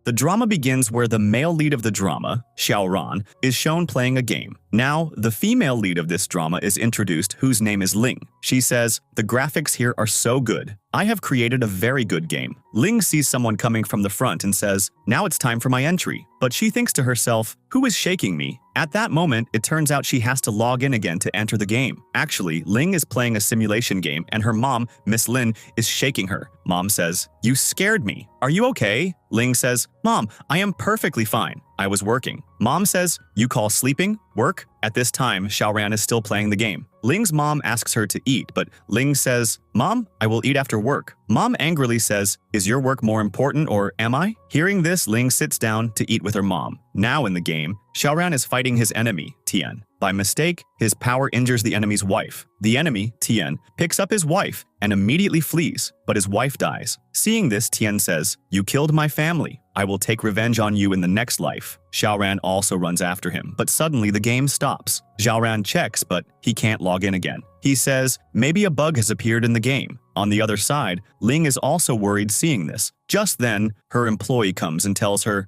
The drama begins where the male lead of the drama, Shiaoan, is shown playing a game. Now, the female lead of this drama is introduced, whose name is Ling. She says, "The graphics here are so good. I have created a very good game." Ling sees someone coming from the front and says, "Now it's time for my entry." But she thinks to herself, "Who is shaking me?" At that moment, it turns out she has to log in again to enter the game. Actually, Ling is playing a simulation game and her mom, Miss Lin, is shaking her. Mom says, "You scared me. Are you okay?" Ling says, "Mom, I am perfectly fine. I was working." Mom says, "You call sleeping work?" At this time, Shiaoan is still playing the game. Ling's mom asks her to eat, but Ling says, "Mom, I will eat after work." Mom angrily says, "Is your work more important or am I?" Hearing this, Ling sits down to eat with her mom. Now in the game, Shiaoan is fighting his enemy, Tien. By mistake, his power injures the enemy's wife. The enemy, Tien, picks up his wife and immediately flees, but his wife dies. Seeing this, Tien says, "You killed my family. I will take revenge on you in the next life." Shiaoan also runs after him, but suddenly the game stops. Shiaoan checks, but he can't log in again. He says, maybe a bug has appeared in the game. On the other side, Ling is also worried seeing this. Just then, her employee comes and tells her,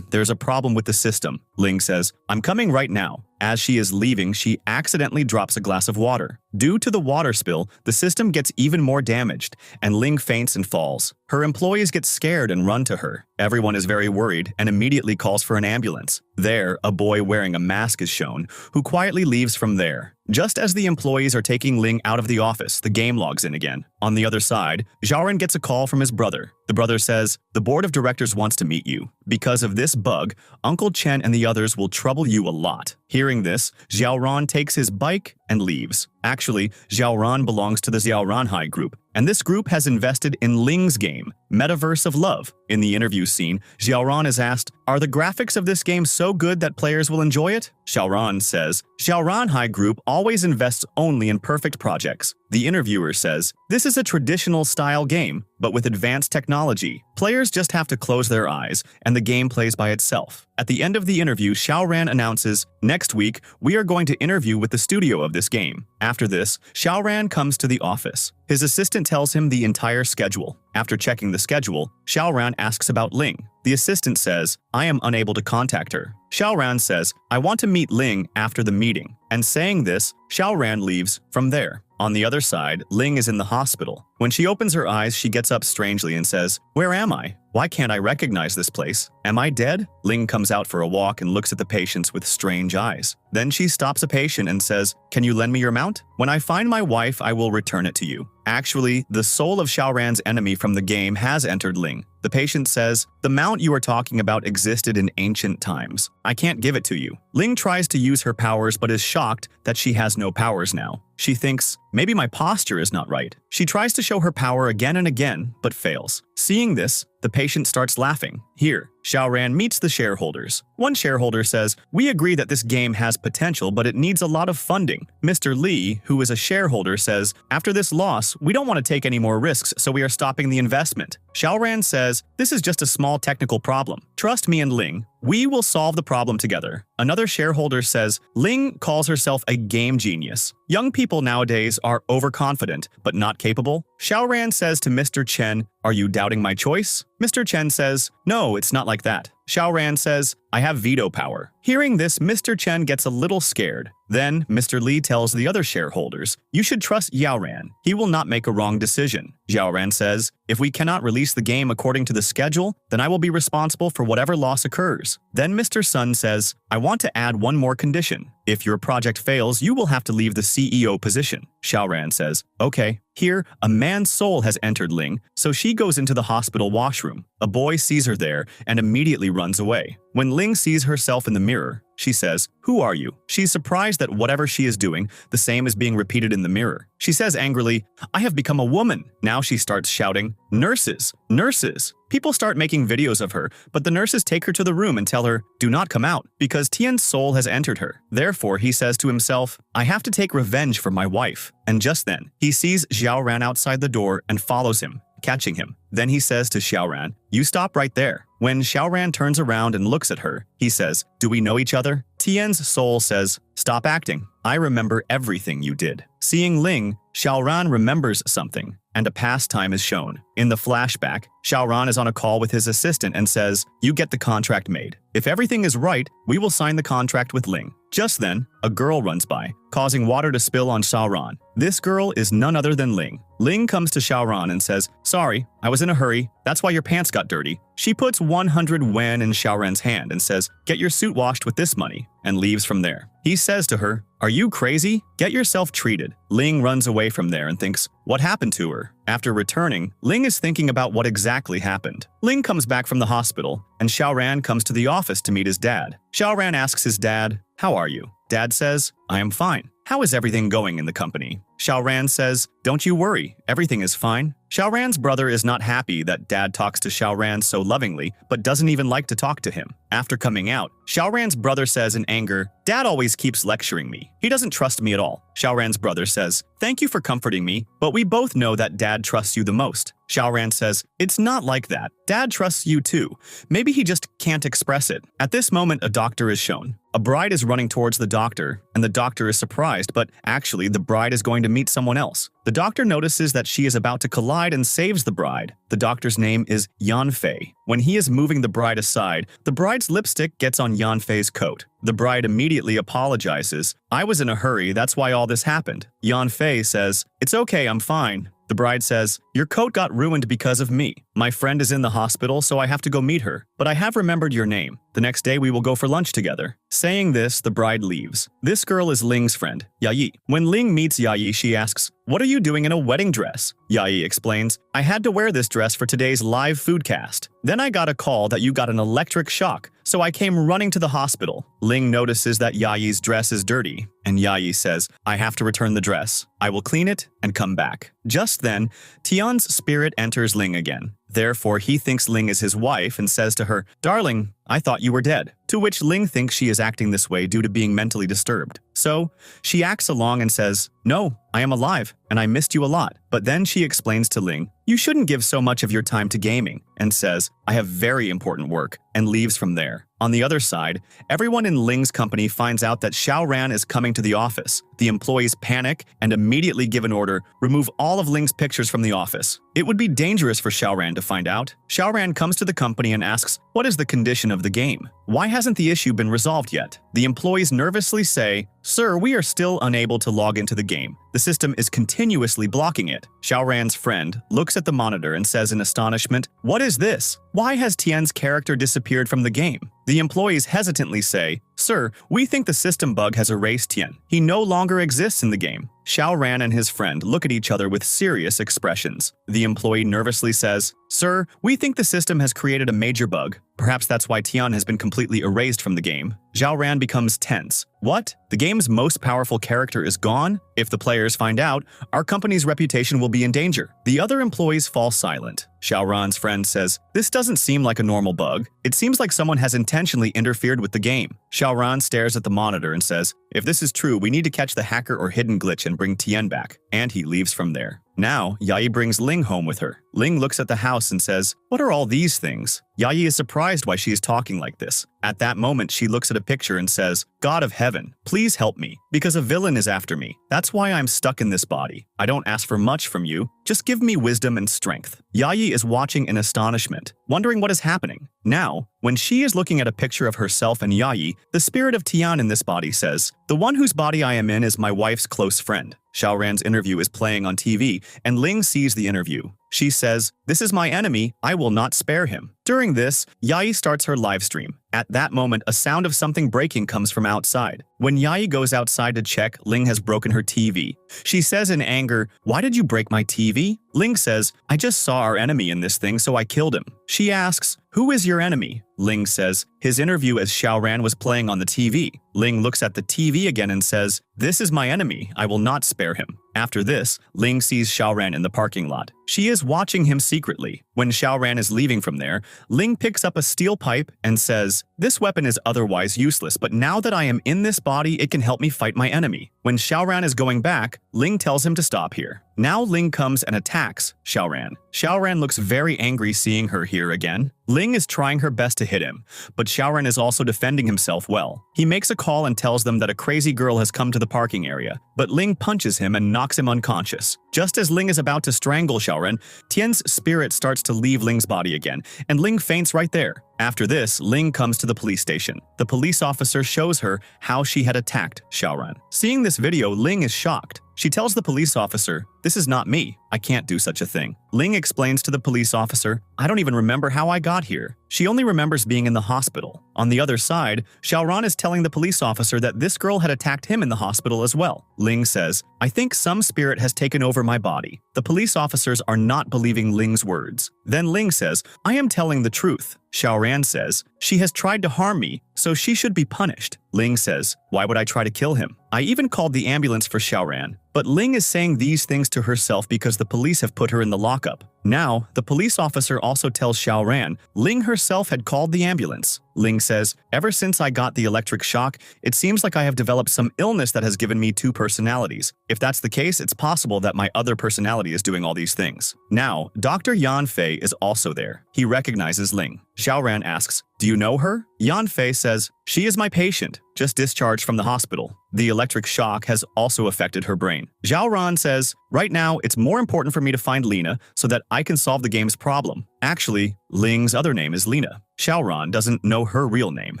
there's a problem with the system. Ling says, "I'm coming right now." As she is leaving, she accidentally drops a glass of water. Due to the water spill, the system gets even more damaged, and Ling faints and falls. Her employees get scared and run to her. Everyone is very worried and immediately calls for an ambulance. There, a boy wearing a mask is shown, who quietly leaves from there. Just as the employees are taking Ling out of the office, the game logs in again. On the other side, Shiaoan gets a call from his brother. The brother says, "The board of directors wants to meet you. Because of this bug, Uncle Chen and the others will trouble you a lot." Hearing this, Xiaoran takes his bike and leaves. Actually, Xiaoran belongs to the Xiaoranhai group, and this group has invested in Ling's game, Metaverse of Love. In the interview scene, Xiaoran is asked, "Are the graphics of this game so good that players will enjoy it?" Xiaoran says, "Xiaoranhai group always invests only in perfect projects." The interviewer says, "This is a traditional style game, but with advanced technology. Players just have to close their eyes, and the game plays by itself." At the end of the interview, Xiaoran announces, "Next week, we are going to interview with the studio of this game." After this, Xiaoran comes to the office. His assistant tells him the entire schedule. After checking the schedule, Xiaoran asks about Ling. The assistant says, "I am unable to contact her." Xiaoran says, "I want to meet Ling after the meeting." And saying this, Xiaoran leaves from there. On the other side, Ling is in the hospital. When she opens her eyes, she gets up strangely and says, "Where am I? Why can't I recognize this place? Am I dead?" Ling comes out for a walk and looks at the patients with strange eyes. Then she stops a patient and says, "Can you lend me your mount? When I find my wife, I will return it to you." Actually, the soul of Xiaoran's enemy from the game has entered Ling. The patient says, "The mount you are talking about existed in ancient times. I can't give it to you." Ling tries to use her powers but is shocked that she has no powers now. She thinks, maybe my posture is not right. She tries to show her power again and again, but fails. Seeing this, the patient starts laughing. Here, Xiaoran meets the shareholders. One shareholder says, "We agree that this game has potential, but it needs a lot of funding." Mr. Li, who is a shareholder, says, "After this loss, we don't want to take any more risks, so we are stopping the investment." Xiaoran says, "This is just a small technical problem. Trust me and Ling. We will solve the problem together." Another shareholder says, "Ling calls herself a game genius. Young people nowadays are overconfident, but not capable." Xiaoran says to Mr. Chen, "Are you doubting my choice?" Mr. Chen says, "No, it's not like that." Xiaoran says, "I have veto power." Hearing this, Mr. Chen gets a little scared. Then, Mr. Li tells the other shareholders, "You should trust Xiaoran. He will not make a wrong decision." Xiaoran says, "If we cannot release the game according to the schedule, then I will be responsible for whatever loss occurs." Then Mr. Sun says, "I want to add one more condition. If your project fails, you will have to leave the CEO position." Xiaoran says, "Okay." Here, a man's soul has entered Ling, so she goes into the hospital washroom. A boy sees her there and immediately runs away. When Ling sees herself in the mirror, she says, "Who are you?" She's surprised that whatever she is doing, the same is being repeated in the mirror. She says angrily, "I have become a woman." Now she starts shouting, "Nurses! Nurses!" People start making videos of her, but the nurses take her to the room and tell her, "Do not come out," because Tien's soul has entered her. Therefore, he says to himself, "I have to take revenge for my wife." And just then, he sees Xiaoran outside the door and follows him, catching him. Then he says to Xiaoran, "You stop right there." When Xiaoran turns around and looks at her, he says, "Do we know each other?" Tien's soul says, "Stop acting. I remember everything you did." Seeing Ling, Xiaoran remembers something. and a pastime is shown. In the flashback, Xiaoran is on a call with his assistant and says, "You get the contract made. If everything is right, we will sign the contract with Ling." Just then, a girl runs by, causing water to spill on Xiaoran. This girl is none other than Ling. Ling comes to Xiaoran and says, "Sorry, I was in a hurry. That's why your pants got dirty." She puts 100 yuan in Xiaoran's hand and says, "Get your suit washed with this money," and leaves from there. He says to her, "Are you crazy? Get yourself treated." Ling runs away from there and thinks, what happened to her? After returning, Ling is thinking about what exactly happened. Ling comes back from the hospital, and Xiaoran comes to the office to meet his dad. Xiaoran asks his dad, "How are you?" Dad says, "I am fine. How is everything going in the company?" Xiaoran says, "Don't you worry, everything is fine." Xiaoran's brother is not happy that Dad talks to Xiaoran so lovingly, but doesn't even like to talk to him. After coming out, Xiaoran's brother says in anger, "Dad always keeps lecturing me. He doesn't trust me at all." Xiaoran's brother says, "Thank you for comforting me, but we both know that Dad trusts you the most." Xiaoran says, "It's not like that. Dad trusts you too. Maybe he just can't express it." At this moment, a doctor is shown. A bride is running towards the doctor, and the doctor is surprised, but actually the bride is going to meet someone else. The doctor notices that she is about to collide and saves the bride. The doctor's name is Yanfei. When he is moving the bride aside, the bride's lipstick gets on Yanfei's coat. The bride immediately apologizes. "I was in a hurry, that's why all this happened." Yanfei says, "It's okay, I'm fine." The bride says, "Your coat got ruined because of me. My friend is in the hospital, so I have to go meet her. But I have remembered your name. The next day we will go for lunch together." Saying this, the bride leaves. This girl is Ling's friend, Yayi. When Ling meets Yayi, she asks, "What are you doing in a wedding dress?" Yayi explains, "I had to wear this dress for today's live foodcast. Then I got a call that you got an electric shock, so I came running to the hospital." Ling notices that Yayi's dress is dirty, and Yayi says, "I have to return the dress. I will clean it and come back." Just then, Tien's spirit enters Ling again. Therefore, he thinks Ling is his wife and says to her, "Darling, I thought you were dead." To which Ling thinks she is acting this way due to being mentally disturbed. So, she acts along and says, "No, I am alive, and I missed you a lot." But then she explains to Ling, "You shouldn't give so much of your time to gaming," and says, "I have very important work," and leaves from there. On the other side, everyone in Ling's company finds out that Xiaoran is coming to the office. The employees panic and immediately give an order, remove all of Ling's pictures from the office. It would be dangerous for Xiaoran to find out. Xiaoran comes to the company and asks, "What is the condition of the game? Why hasn't the issue been resolved yet?" The employees nervously say, "Sir, we are still unable to log into the game. The system is continuously blocking it." Xiaoran's friend looks at the monitor and says in astonishment, "What is this? Why has Tien's character disappeared from the game?" The employees hesitantly say, "Sir, we think the system bug has erased Tien. He no longer exists in the game." Xiaoran and his friend look at each other with serious expressions. The employee nervously says, "Sir, we think the system has created a major bug. Perhaps that's why Tien has been completely erased from the game." Xiaoran becomes tense. "What? The game's most powerful character is gone? If the players find out, our company's reputation will be in danger." The other employees fall silent. Xiaoran's friend says, "This doesn't seem like a normal bug. It seems like someone has intentionally interfered with the game." Xiaoran stares at the monitor and says, "If this is true, we need to catch the hacker or hidden glitch and bring Tien back." And he leaves from there. Now, Yayi brings Ling home with her. Ling looks at the house and says, "What are all these things?" Yayi is surprised why she is talking like this. At that moment, she looks at a picture and says, "God of heaven, please help me, because a villain is after me. That's why I'm stuck in this body. I don't ask for much from you. Just give me wisdom and strength." Yayi is watching in astonishment, wondering what is happening. Now, when she is looking at a picture of herself and Yayi, the spirit of Tien in this body says, "The one whose body I am in is my wife's close friend." Xiaoran's interview is playing on TV, and Ling sees the interview. She says, "This is my enemy, I will not spare him." During this, Yayi starts her live stream. At that moment, a sound of something breaking comes from outside. When Yayi goes outside to check, Ling has broken her TV. She says in anger, "Why did you break my TV?" Ling says, "I just saw our enemy in this thing, so I killed him." She asks, "Who is your enemy?" Ling says, "His interview as Xiaoran was playing on the TV." Ling looks at the TV again and says, "This is my enemy, I will not spare him." After this, Ling sees Xiaoran in the parking lot. She is watching him secretly. When Xiaoran is leaving from there, Ling picks up a steel pipe and says, "This weapon is otherwise useless, but now that I am in this body, it can help me fight my enemy." When Xiaoran is going back, Ling tells him to stop here. Now Ling comes and attacks Xiaoran. Xiaoran looks very angry seeing her here again. Ling is trying her best to hit him, but Xiaoran is also defending himself well. He makes a call and tells them that a crazy girl has come to the parking area, but Ling punches him and knocks him unconscious. Just as Ling is about to strangle Xiaoran, Tien's spirit starts to leave Ling's body again, and Ling faints right there. After this, Ling comes to the police station. The police officer shows her how she had attacked Xiaoran. Seeing this video, Ling is shocked. She tells the police officer, "This is not me. I can't do such a thing." Ling explains to the police officer, "I don't even remember how I got here." She only remembers being in the hospital. On the other side, Xiaoran is telling the police officer that this girl had attacked him in the hospital as well. Ling says, "I think some spirit has taken over my body." The police officers are not believing Ling's words. Then Ling says, "I am telling the truth." Xiaoran says, "She has tried to harm me, so she should be punished." Ling says, "Why would I try to kill him? I even called the ambulance for Xiaoran." But Ling is saying these things to herself because the police have put her in the lockup. Now, the police officer also tells Xiaoran Ling herself had called the ambulance. Ling says, "Ever since I got the electric shock, it seems like I have developed some illness that has given me two personalities. If that's the case, it's possible that my other personality is doing all these things." Now, Dr. Yan Fei is also there. He recognizes Ling. Xiaoran asks, "Do you know her?" Yan Fei says, "She is my patient, just discharged from the hospital. The electric shock has also affected her brain." Xiaoran says, "Right now, it's more important for me to find Lena so that I can solve the game's problem." Actually, Ling's other name is Lena. Xiaoran doesn't know her real name.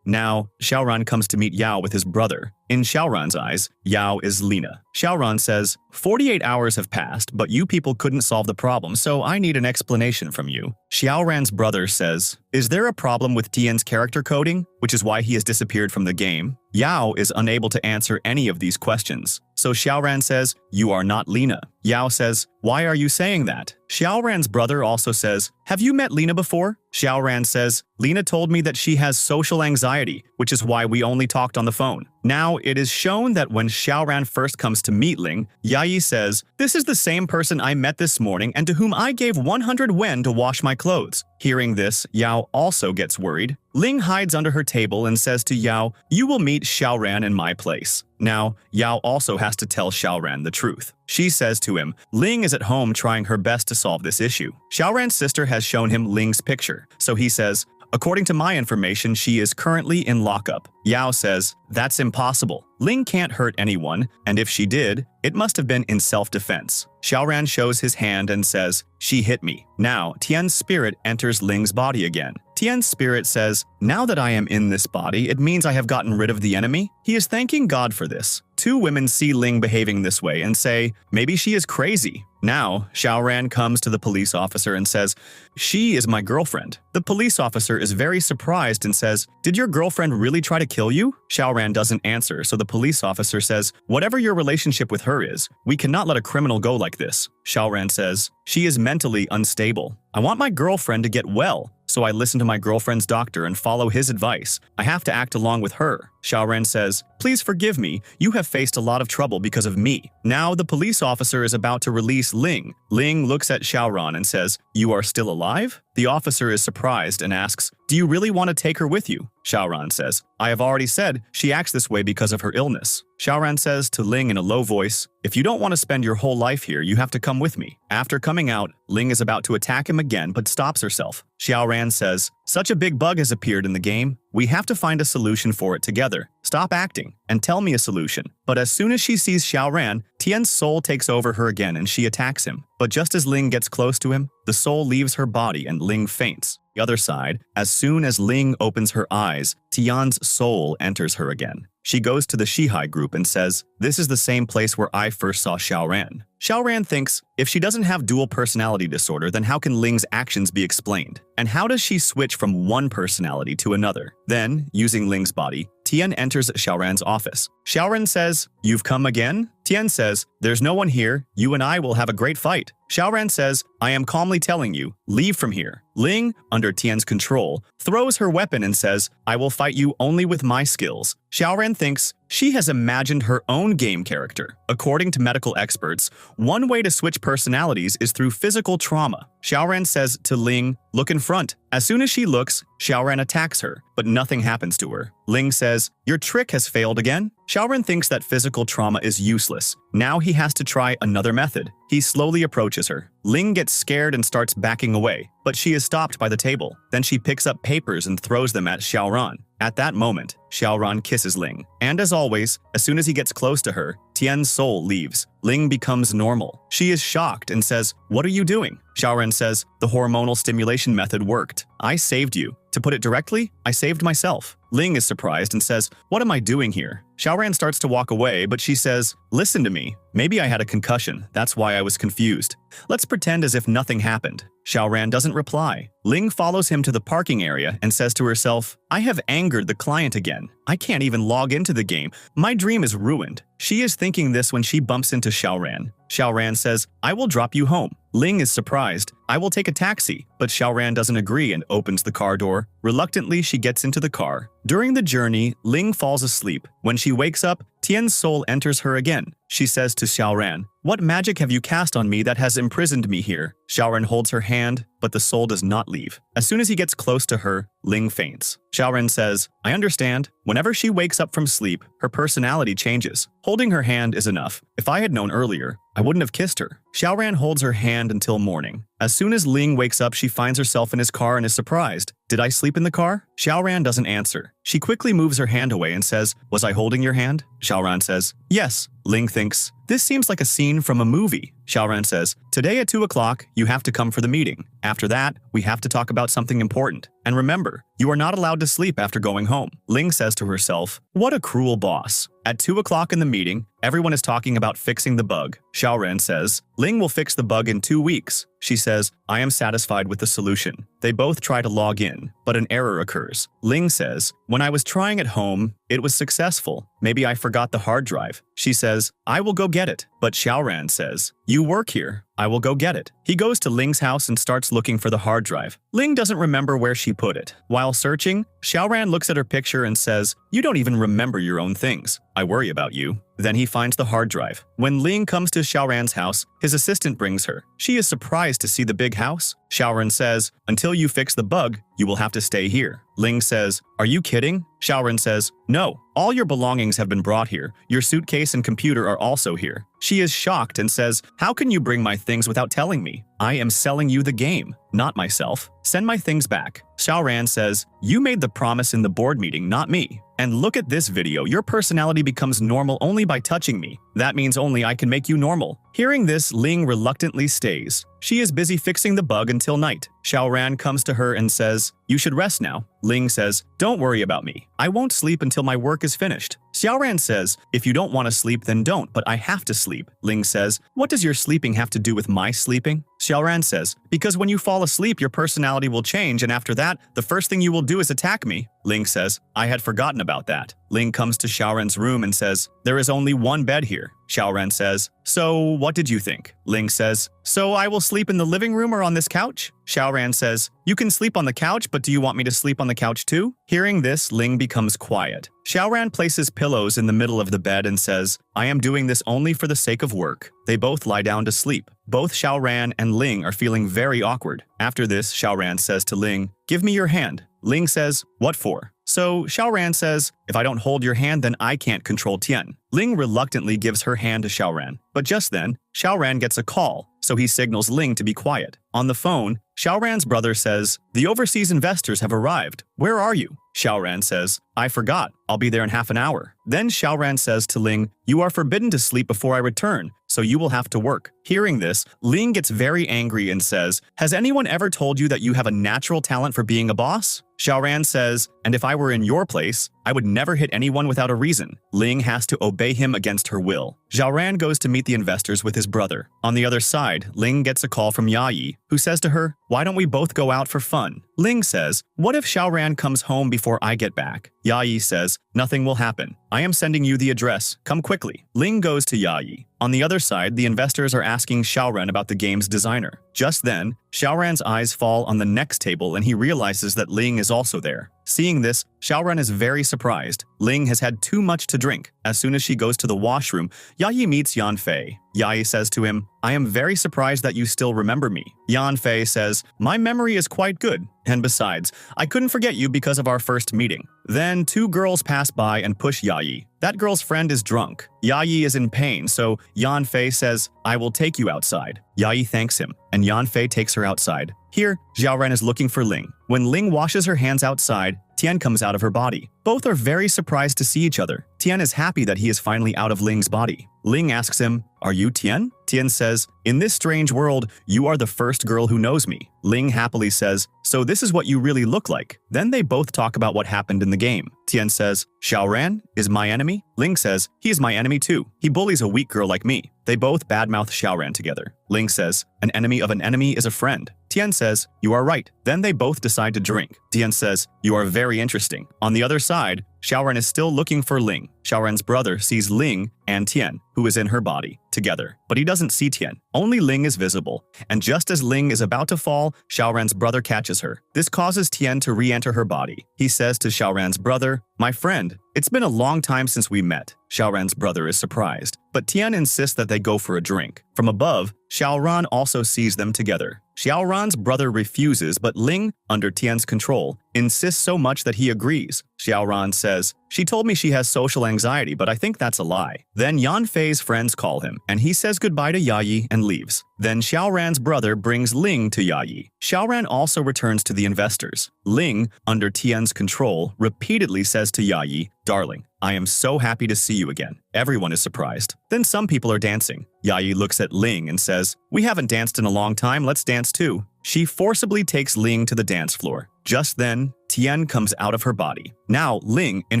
Now, Xiaoran comes to meet Yao with his brother. In Xiaoran's eyes, Yao is Lena. Xiaoran says, 48 hours have passed, but you people couldn't solve the problem, so I need an explanation from you." Xiaoran's brother says, "Is there a problem with Tien's character coding, which is why he has disappeared from the game?" Yao is unable to answer any of these questions. So Xiaoran says, "You are not Lena." Yao says, "Why are you saying that?" Xiaoran's brother also says, "Have you met Lena before?" Xiaoran says, "Lena told me that she has social anxiety, which is why we only talked on the phone." Now, it is shown that when Xiaoran first comes to meet Ling, Yayi says, "This is the same person I met this morning and to whom I gave 100 wen to wash my clothes." Hearing this, Yao also gets worried. Ling hides under her table and says to Yao, "You will meet Xiaoran in my place." Now, Yao also has to tell Xiaoran the truth. She says to him, Ling is at home trying her best to solve this issue. Xiaoran's sister has shown him Ling's picture, so he says, "According to my information, she is currently in lockup." Yao says, "That's impossible. Ling can't hurt anyone, and if she did, it must have been in self-defense." Xiaoran shows his hand and says, "She hit me." Now, Tien's spirit enters Ling's body again. Tien's spirit says, "Now that I am in this body, it means I have gotten rid of the enemy." He is thanking God for this. Two women see Ling behaving this way and say, "Maybe she is crazy." Now, Xiaoran comes to the police officer and says, "She is my girlfriend." The police officer is very surprised and says, "Did your girlfriend really try to kill you?" Xiaoran doesn't answer, so the police officer says, "Whatever your relationship with her is, we cannot let a criminal go like this." Xiaoran says, "She is mentally unstable. I want my girlfriend to get well, so I listen to my girlfriend's doctor and follow his advice. I have to act along with her." Xiaoran says, "Please forgive me. You have faced a lot of trouble because of me." Now the police officer is about to release Ling. Ling looks at Xiaoran and says, "You are still alive?" The officer is surprised and asks, "Do you really want to take her with you?" Xiaoran says, "I have already said she acts this way because of her illness." Xiaoran says to Ling in a low voice, "If you don't want to spend your whole life here, you have to come with me." After coming out, Ling is about to attack him again but stops herself. Xiaoran says, "Such a big bug has appeared in the game. We have to find a solution for it together. Stop acting and tell me a solution." But as soon as she sees Xiaoran, Tien's soul takes over her again and she attacks him. But just as Ling gets close to him, the soul leaves her body and Ling faints. The other side, as soon as Ling opens her eyes, Tian's soul enters her again. She goes to the Shihai group and says, "This is the same place where I first saw Xiaoran." Xiaoran thinks, if she doesn't have dual personality disorder, then how can Ling's actions be explained? And how does she switch from one personality to another? Then, using Ling's body, Tien enters Xiaoran's office. Xiaoran says, "You've come again?" Tien says, "There's no one here. You and I will have a great fight." Xiaoran says, "I am calmly telling you, leave from here." Ling, under Tien's control, throws her weapon and says, "I will fight you only with my skills." Xiaoran thinks she has imagined her own game character. According to medical experts, one way to switch personalities is through physical trauma. Xiaoran says to Ling, "Look in front." As soon as she looks, Xiaoran attacks her, but nothing happens to her. Ling says, "Your trick has failed again?" Xiaoran thinks that physical trauma is useless. Now he has to try another method. He slowly approaches her. Ling gets scared and starts backing away, but she is stopped by the table. Then she picks up papers and throws them at Shiaoan. At that moment, Shiaoan kisses Ling. And as always, as soon as he gets close to her, Tien's soul leaves. Ling becomes normal. She is shocked and says, "What are you doing?" Shiaoan says, "The hormonal stimulation method worked. I saved you. To put it directly, I saved myself." Ling is surprised and says, "What am I doing here?" Shiaoan starts to walk away, but she says, "Listen to me. Maybe I had a concussion. That's why I was confused. Let's pretend as if nothing happened." Shiaoan doesn't reply. Ling follows him to the parking area and says to herself, "I have angered the client again. I can't even log into the game. My dream is ruined." She is thinking this when she bumps into Shiaoan. Shiaoan says, "I will drop you home." Ling is surprised. "I will take a taxi," but Shiaoan doesn't agree and opens the car door. Reluctantly, she gets into the car. During the journey, Ling falls asleep. When she wakes up, Tien's soul enters her again. She says to Shiaoan, "What magic have you cast on me that has imprisoned me here?" Shiaoan holds her hand, but the soul does not leave. As soon as he gets close to her, Ling faints. Shiaoan says, "I understand." Whenever she wakes up from sleep, her personality changes. Holding her hand is enough. If I had known earlier, I wouldn't have kissed her. Shiaoan holds her hand until morning. As soon as Ling wakes up, she finds herself in his car and is surprised. "Did I sleep in the car?" Shiaoan doesn't answer. She quickly moves her hand away and says, "Was I holding your hand?" Shiaoan says, "Yes." Ling thinks, "This seems like a scene from a movie." Shiaoan says, "Today at 2 o'clock, you have to come for the meeting. After that, we have to talk about something important. And remember, you are not allowed to sleep after going home." Ling says to herself, "What a cruel boss." At 2 o'clock in the meeting, everyone is talking about fixing the bug. Shiaoan says, "Ling will fix the bug in 2 weeks." She says, "I am satisfied with the solution." They both try to log in, but an error occurs. Ling says, "When I was trying at home, it was successful. Maybe I forgot the hard drive." She says, "I will go get it." But Shiaoan says, "You work here. I will go get it." He goes to Ling's house and starts looking for the hard drive. Ling doesn't remember where she put it. While searching, Shiaoan looks at her picture and says, "You don't even remember your own things. I worry about you." Then he finds the hard drive. When Ling comes to Xiaoran's house, his assistant brings her. She is surprised to see the big house. Xiaoran says, "Until you fix the bug, you will have to stay here." Ling says, "Are you kidding?" Xiaoran says, "No, all your belongings have been brought here. Your suitcase and computer are also here." She is shocked and says, "How can you bring my things without telling me? I am selling you the game, not myself. Send my things back." Xiaoran says, "You made the promise in the board meeting, not me. And look at this video. Your personality becomes normal only by touching me. That means only I can make you normal." Hearing this, Ling reluctantly stays. She is busy fixing the bug until night. Xiaoran comes to her and says, "You should rest now." Ling says, "Don't worry about me. I won't sleep until my work is finished." Xiaoran says, "If you don't want to sleep, then don't, but I have to sleep." Ling says, "What does your sleeping have to do with my sleeping?" Xiaoran says, "Because when you fall asleep, your personality will change, and after that, the first thing you will do is attack me." Ling says, "I had forgotten about that." Ling comes to Xiaoran's room and says, "There is only one bed here." Xiaoran says, "So, what did you think?" Ling says, "So I will sleep in the living room or on this couch?" Xiaoran says, "You can sleep on the couch, but do you want me to sleep on the couch too?" Hearing this, Ling becomes quiet. Xiaoran places pillows in the middle of the bed and says, "I am doing this only for the sake of work." They both lie down to sleep. Both Xiaoran and Ling are feeling very awkward. After this, Xiaoran says to Ling, "Give me your hand." Ling says, "What for?" So Xiaoran says, "If I don't hold your hand, then I can't control Tien." Ling reluctantly gives her hand to Xiaoran. But just then, Xiaoran gets a call, so he signals Ling to be quiet. On the phone, Xiaoran's brother says, "The overseas investors have arrived. Where are you?" Xiaoran says, "I forgot. I'll be there in half an hour." Then Xiaoran says to Ling, "You are forbidden to sleep before I return, so you will have to work." Hearing this, Ling gets very angry and says, "Has anyone ever told you that you have a natural talent for being a boss?" Xiaoran says, "And if I were in your place, I would never hit anyone without a reason." Ling has to obey him against her will. Xiaoran goes to meet the investors with his brother. On the other side, Ling gets a call from Yayi, who says to her, "Why don't we both go out for fun?" Ling says, "What if Xiaoran comes home before I get back?" Yayi says, "Nothing will happen. I am sending you the address. Come quickly." Ling goes to Yayi. On the other side, the investors are asking Xiaoran about the game's designer. Just then, Xiaoran's eyes fall on the next table and he realizes that Ling is also there. Seeing this, Xiaoran is very surprised. Ling has had too much to drink. As soon as she goes to the washroom, Yayi meets Yanfei. Yayi says to him, "I am very surprised that you still remember me. Yanfei says, my memory is quite good, and besides, I couldn't forget you because of our first meeting. Then 2 girls pass by and push Yayi. That girl's friend is drunk. Yayi is in pain, so Yanfei says, I will take you outside. Yayi thanks him, and Yanfei takes her outside. Here, Xiaoran is looking for Ling. When Ling washes her hands outside, Tien comes out of her body. Both are very surprised to see each other. Tien is happy that he is finally out of Ling's body. Ling asks him, are you Tien? Tien says, in this strange world, you are the first girl who knows me. Ling happily says, so this is what you really look like. Then they both talk about what happened in the game. Tien says, Xiaoran is my enemy? Ling says, he is my enemy too. He bullies a weak girl like me. They both badmouth Xiaoran together. Ling says, an enemy of an enemy is a friend. Tien says, you are right. Then they both decide to drink. Tien says, you are very interesting. On the other side, Xiaoran is still looking for Ling. Xiaoran's brother sees Ling and Tien, who is in her body, together. But he doesn't see Tien. Only Ling is visible. And just as Ling is about to fall, Xiaoran's brother catches her. This causes Tien to re-enter her body. He says to Xiaoran's brother, my friend, it's been a long time since we met. Xiaoran's brother is surprised, but Tien insists that they go for a drink. From above, Xiaoran also sees them together. Xiaoran's brother refuses, but Ling, under Tien's control, insists so much that he agrees. Xiaoran says, she told me she has social anxiety, but I think that's a lie. Then Yanfei's friends call him, and he says goodbye to Yayi and leaves. Then Xiaoran's brother brings Ling to Yayi. Xiaoran also returns to the investors. Ling, under Tien's control, repeatedly says to Yayi, darling, I am so happy to see you again. Everyone is surprised. Then some people are dancing. Yayi looks at Ling and says, we haven't danced in a long time, let's dance too. She forcibly takes Ling to the dance floor. Just then, Tien comes out of her body. Now, Ling, in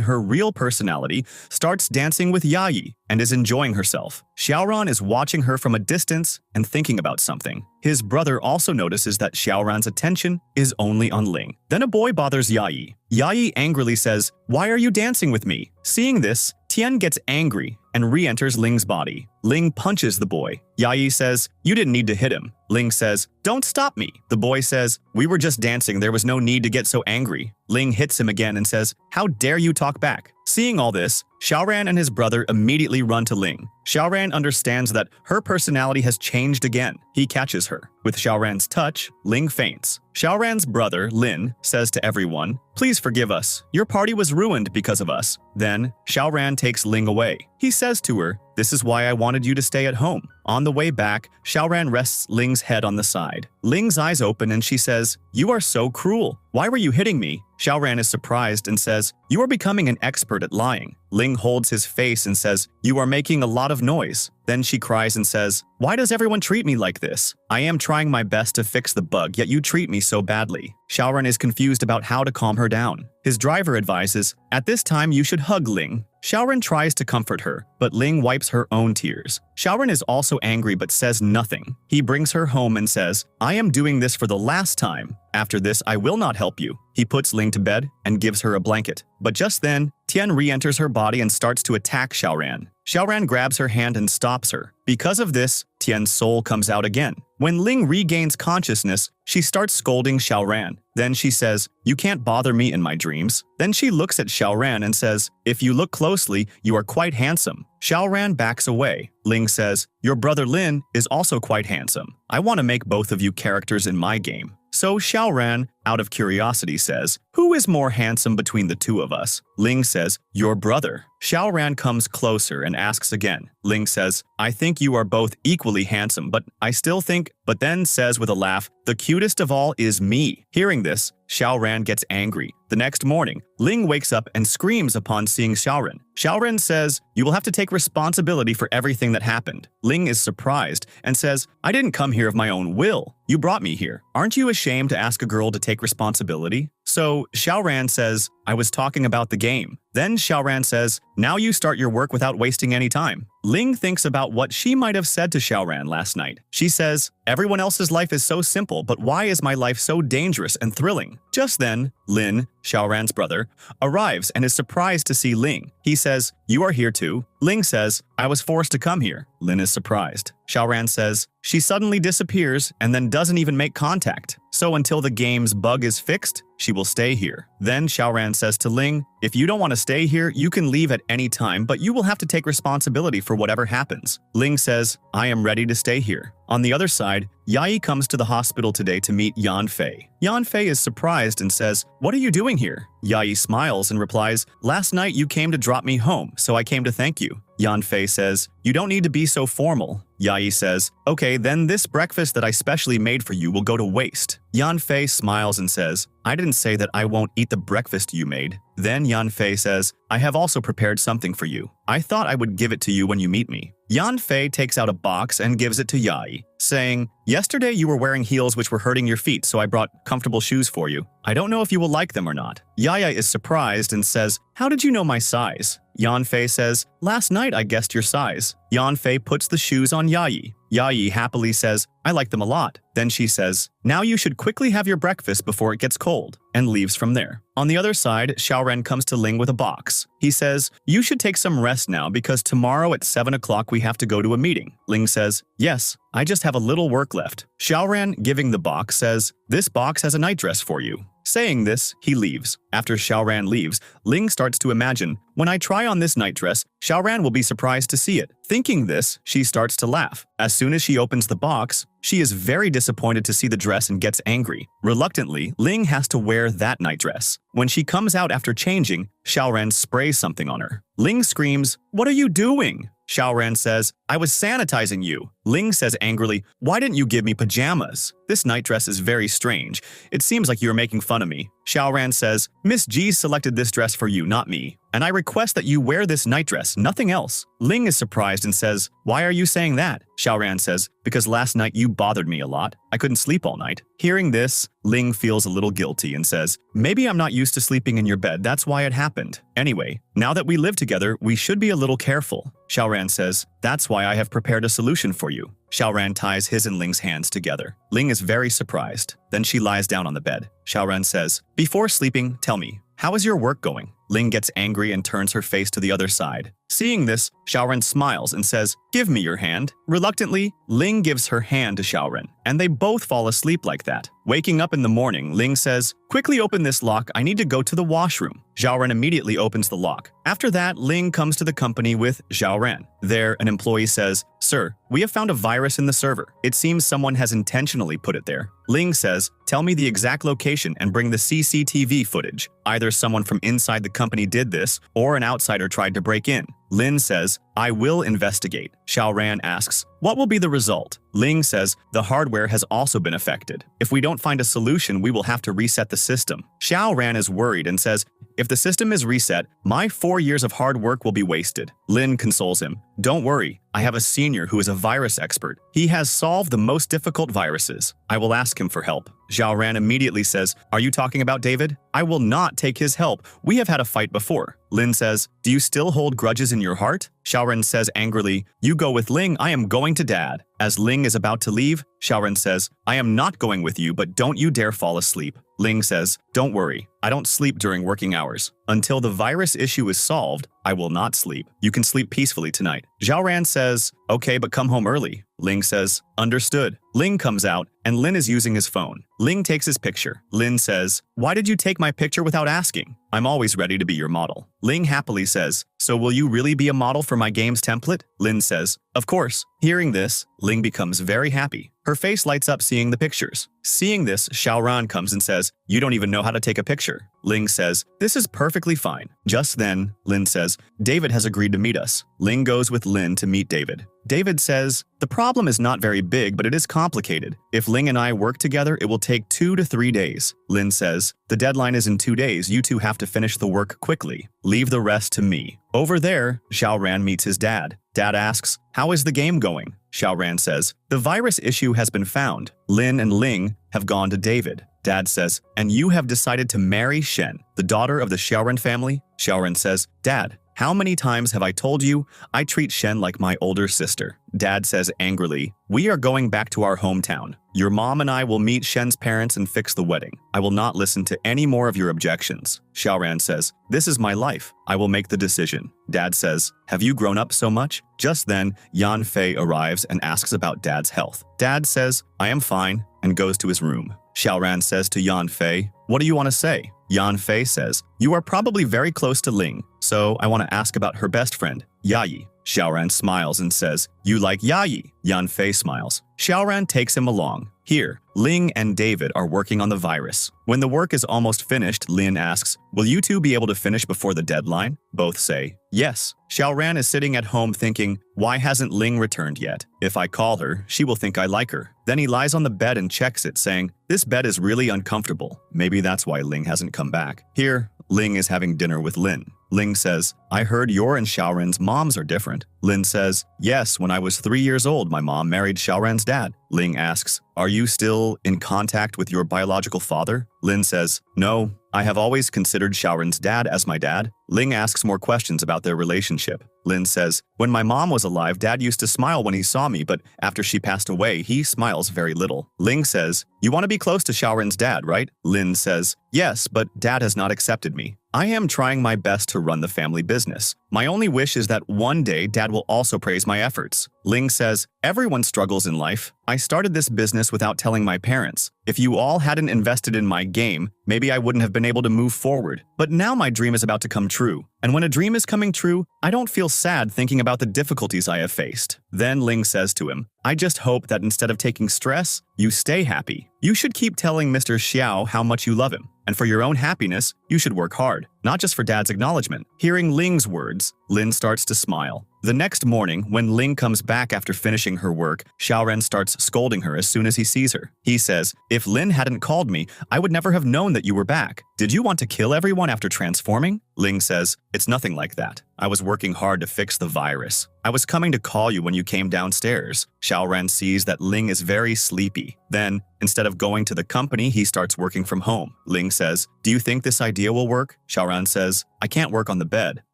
her real personality, starts dancing with Yayi and is enjoying herself. Xiaoran is watching her from a distance and thinking about something. His brother also notices that Xiaoran's attention is only on Ling. Then a boy bothers Yayi. Yayi angrily says, why are you dancing with me? Seeing this, Tien gets angry and re-enters Ling's body. Ling punches the boy. Yayi says, you didn't need to hit him. Ling says, don't stop me. The boy says, we were just dancing, there was no need to get so angry. Ling hits him again and says, how dare you talk back? Seeing all this, Xiaoran and his brother immediately run to Ling. Xiaoran understands that her personality has changed again. He catches her. With Xiaoran's touch, Ling faints. Xiaoran's brother, Lin, says to everyone, please forgive us. Your party was ruined because of us. Then, Xiaoran takes Ling away. He says to her, this is why I wanted you to stay at home. On the way back, Xiaoran rests Ling's head on the side. Ling's eyes open and she says, you are so cruel. Why were you hitting me? Xiaoran is surprised and says, you are becoming an expert at lying. Ling holds his face and says, you are making a lot of noise. Then she cries and says, why does everyone treat me like this? I am trying my best to fix the bug, yet you treat me so badly. Xiaoran is confused about how to calm her down. His driver advises, at this time you should hug Ling. Xiaoran tries to comfort her, but Ling wipes her own tears. Xiaoran is also angry but says nothing. He brings her home and says, I am doing this for the last time. After this, I will not help you. He puts Ling to bed and gives her a blanket. But just then, Tien re-enters her body and starts to attack Xiaoran. Xiaoran grabs her hand and stops her. Because of this, Tien's soul comes out again. When Ling regains consciousness, she starts scolding Xiaoran. Then she says, you can't bother me in my dreams. Then she looks at Xiaoran and says, if you look closely, you are quite handsome. Xiaoran backs away. Ling says, your brother Lin is also quite handsome. I want to make both of you characters in my game. So Xiaoran, out of curiosity, says, who is more handsome between the two of us? Ling says, your brother. Xiaoran comes closer and asks again. Ling says, I think you are both equally handsome, but I still think, but then says with a laugh, the cutest of all is me. Hearing this, Xiaoran gets angry. The next morning, Ling wakes up and screams upon seeing Xiaoran. Xiaoran says, you will have to take responsibility for everything that happened. Ling is surprised and says, I didn't come here of my own will. You brought me here. Aren't you ashamed to ask a girl to take responsibility? So Xiaoran says, I was talking about the game. Then Xiaoran says, now you start your work without wasting any time. Ling thinks about what she might have said to Xiaoran last night. She says, everyone else's life is so simple, but why is my life so dangerous and thrilling? Just then, Lin, Xiaoran's brother, arrives and is surprised to see Ling. He says, you are here too? Ling says, I was forced to come here. Lin is surprised. Xiaoran says, she suddenly disappears and then doesn't even make contact. So until the game's bug is fixed, she will stay here. Then Xiaoran says to Ling, if you don't want to stay here, you can leave at any time, but you will have to take responsibility for whatever happens. Ling says, I am ready to stay here. On the other side, Yayi comes to the hospital today to meet Yan Fei. Yan Fei is surprised and says, what are you doing here? Yayi smiles and replies, last night you came to drop me home, so I came to thank you. Yan Fei says, you don't need to be so formal. Yayi says, okay, then this breakfast that I specially made for you will go to waste. Yan Fei smiles and says, I didn't say that I won't eat the breakfast you made. Then Yan Fei says, I have also prepared something for you. I thought I would give it to you when you meet me. Yan Fei takes out a box and gives it to Yayi, saying, yesterday you were wearing heels which were hurting your feet, so I brought comfortable shoes for you. I don't know if you will like them or not. Yayi is surprised and says, how did you know my size? Yan Fei says, last night I guessed your size. Yan Fei puts the shoes on Yayi. Yayi happily says, I like them a lot. Then she says, now you should quickly have your breakfast before it gets cold, and leaves from there. On the other side, Xiaoran comes to Ling with a box. He says, you should take some rest now because tomorrow at 7 o'clock we have to go to a meeting. Ling says, yes, I just have a little work left. Xiaoran, giving the box, says, this box has a nightdress for you. Saying this, he leaves. After Xiaoran leaves, Ling starts to imagine, when I try on this nightdress, Xiaoran will be surprised to see it. Thinking this, she starts to laugh. As soon as she opens the box, she is very disappointed to see the dress and gets angry. Reluctantly, Ling has to wear that nightdress. When she comes out after changing, Xiaoran sprays something on her. Ling screams, what are you doing? Xiaoran says, I was sanitizing you. Ling says angrily, why didn't you give me pajamas? This nightdress is very strange. It seems like you are making fun of me. Xiaoran says, Miss G selected this dress for you, not me. And I request that you wear this nightdress, nothing else. Ling is surprised and says, why are you saying that? Xiaoran says, because last night you bothered me a lot. I couldn't sleep all night. Hearing this, Ling feels a little guilty and says, maybe I'm not used to sleeping in your bed, that's why it happened. Anyway, now that we live together, we should be a little careful. Xiaoran says, that's why I have prepared a solution for you. Xiaoran ties his and Ling's hands together. Ling is very surprised. Then she lies down on the bed. Xiaoran says, before sleeping, tell me, how is your work going? Ling gets angry and turns her face to the other side. Seeing this, Xiaoran smiles and says, give me your hand. Reluctantly, Ling gives her hand to Xiaoran, and they both fall asleep like that. Waking up in the morning, Ling says, quickly open this lock, I need to go to the washroom. Xiaoran immediately opens the lock. After that, Ling comes to the company with Xiaoran. There, an employee says, sir, we have found a virus in the server. It seems someone has intentionally put it there. Ling says, tell me the exact location and bring the CCTV footage. Either someone from inside the company did this, or an outsider tried to break in. Lin says, I will investigate. Xiaoran asks, what will be the result? Ling says, the hardware has also been affected. If we don't find a solution, we will have to reset the system. Xiaoran is worried and says, if the system is reset, my 4 years of hard work will be wasted. Lin consoles him. Don't worry, I have a senior who is a virus expert. He has solved the most difficult viruses. I will ask him for help. Xiaoran immediately says, are you talking about David? I will not take his help. We have had a fight before. Lin says, do you still hold grudges in your heart? Xiaoran says angrily, you go with Ling, I am going to Dad. As Ling is about to leave, Xiaoran says, I am not going with you, but don't you dare fall asleep. Ling says, don't worry, I don't sleep during working hours. Until the virus issue is solved, I will not sleep. You can sleep peacefully tonight. Xiaoran says, okay, but come home early. Ling says, understood. Ling comes out, and Lin is using his phone. Ling takes his picture. Lin says, why did you take my picture without asking? I'm always ready to be your model. Ling happily says, so will you really be a model for my game's template? Lin says, of course. Hearing this, Ling becomes very happy. Her face lights up seeing the pictures. Seeing this, Xiaoran comes and says, you don't even know how to take a picture. Ling says, this is perfectly fine. Just then, Lin says, David has agreed to meet us. Ling goes with Lin to meet David. David says, the problem is not very big, but it is complicated. If Ling and I work together, it will take 2 to 3 days. Lin says, the deadline is in 2 days. You two have to finish the work quickly. Leave the rest to me. Over there, Xiaoran meets his dad. Dad asks, how is the game going? Xiaoran says, the virus issue has been found. Lin and Ling have gone to David. Dad says, and you have decided to marry Shen, the daughter of the Xiaoran family? Xiaoran says, Dad, how many times have I told you I treat Shen like my older sister? Dad says angrily, we are going back to our hometown. Your mom and I will meet Shen's parents and fix the wedding. I will not listen to any more of your objections. Xiaoran says, this is my life. I will make the decision. Dad says, have you grown up so much? Just then, Yan Fei arrives and asks about Dad's health. Dad says, I am fine, and goes to his room. Xiaoran says to Yan Fei, "What do you want to say?" Yan Fei says, "You are probably very close to Ling, so I want to ask about her best friend, Yayi." Xiaoran smiles and says, "You like Yayi?" Yan Fei smiles. Xiaoran takes him along. Here, Ling and David are working on the virus. When the work is almost finished, Lin asks, "Will you two be able to finish before the deadline?" Both say, "Yes." Xiaoran is sitting at home thinking, "Why hasn't Ling returned yet? If I call her, she will think I like her." Then he lies on the bed and checks it, saying, "This bed is really uncomfortable. Maybe that's why Ling hasn't come back." Here, Ling is having dinner with Lin. Ling says, "I heard your and Xiaoran's moms are different." Lin says, "Yes, when I was 3 years old, my mom married Xiaoran's dad." Ling asks, "Are you still in contact with your biological father?" Lin says, "No, I have always considered Xiaoran's dad as my dad." Ling asks more questions about their relationship. Lin says, "When my mom was alive, Dad used to smile when he saw me, but after she passed away, he smiles very little." Ling says, "You want to be close to Xiaoran's dad, right?" Lin says, "Yes, but Dad has not accepted me. I am trying my best to run the family business. My only wish is that one day Dad will also praise my efforts." Ling says, "Everyone struggles in life. I started this business without telling my parents. If you all hadn't invested in my game, maybe I wouldn't have been able to move forward. But now my dream is about to come true. And when a dream is coming true, I don't feel sad thinking about the difficulties I have faced." Then Ling says to him, "I just hope that instead of taking stress, you stay happy. You should keep telling Mr. Xiao how much you love him. And for your own happiness, you should work hard, not just for Dad's acknowledgement." Hearing Ling's words, Lin starts to smile. The next morning, when Ling comes back after finishing her work, Xiaoran starts scolding her as soon as he sees her. He says, "If Lin hadn't called me, I would never have known that you were back. Did you want to kill everyone after transforming?" Ling says, "It's nothing like that. I was working hard to fix the virus. I was coming to call you when you came downstairs." Xiaoran sees that Ling is very sleepy. Then, instead of going to the company, he starts working from home. Ling says, "Do you think this idea will work?" Xiaoran says, "I can't work on the bed."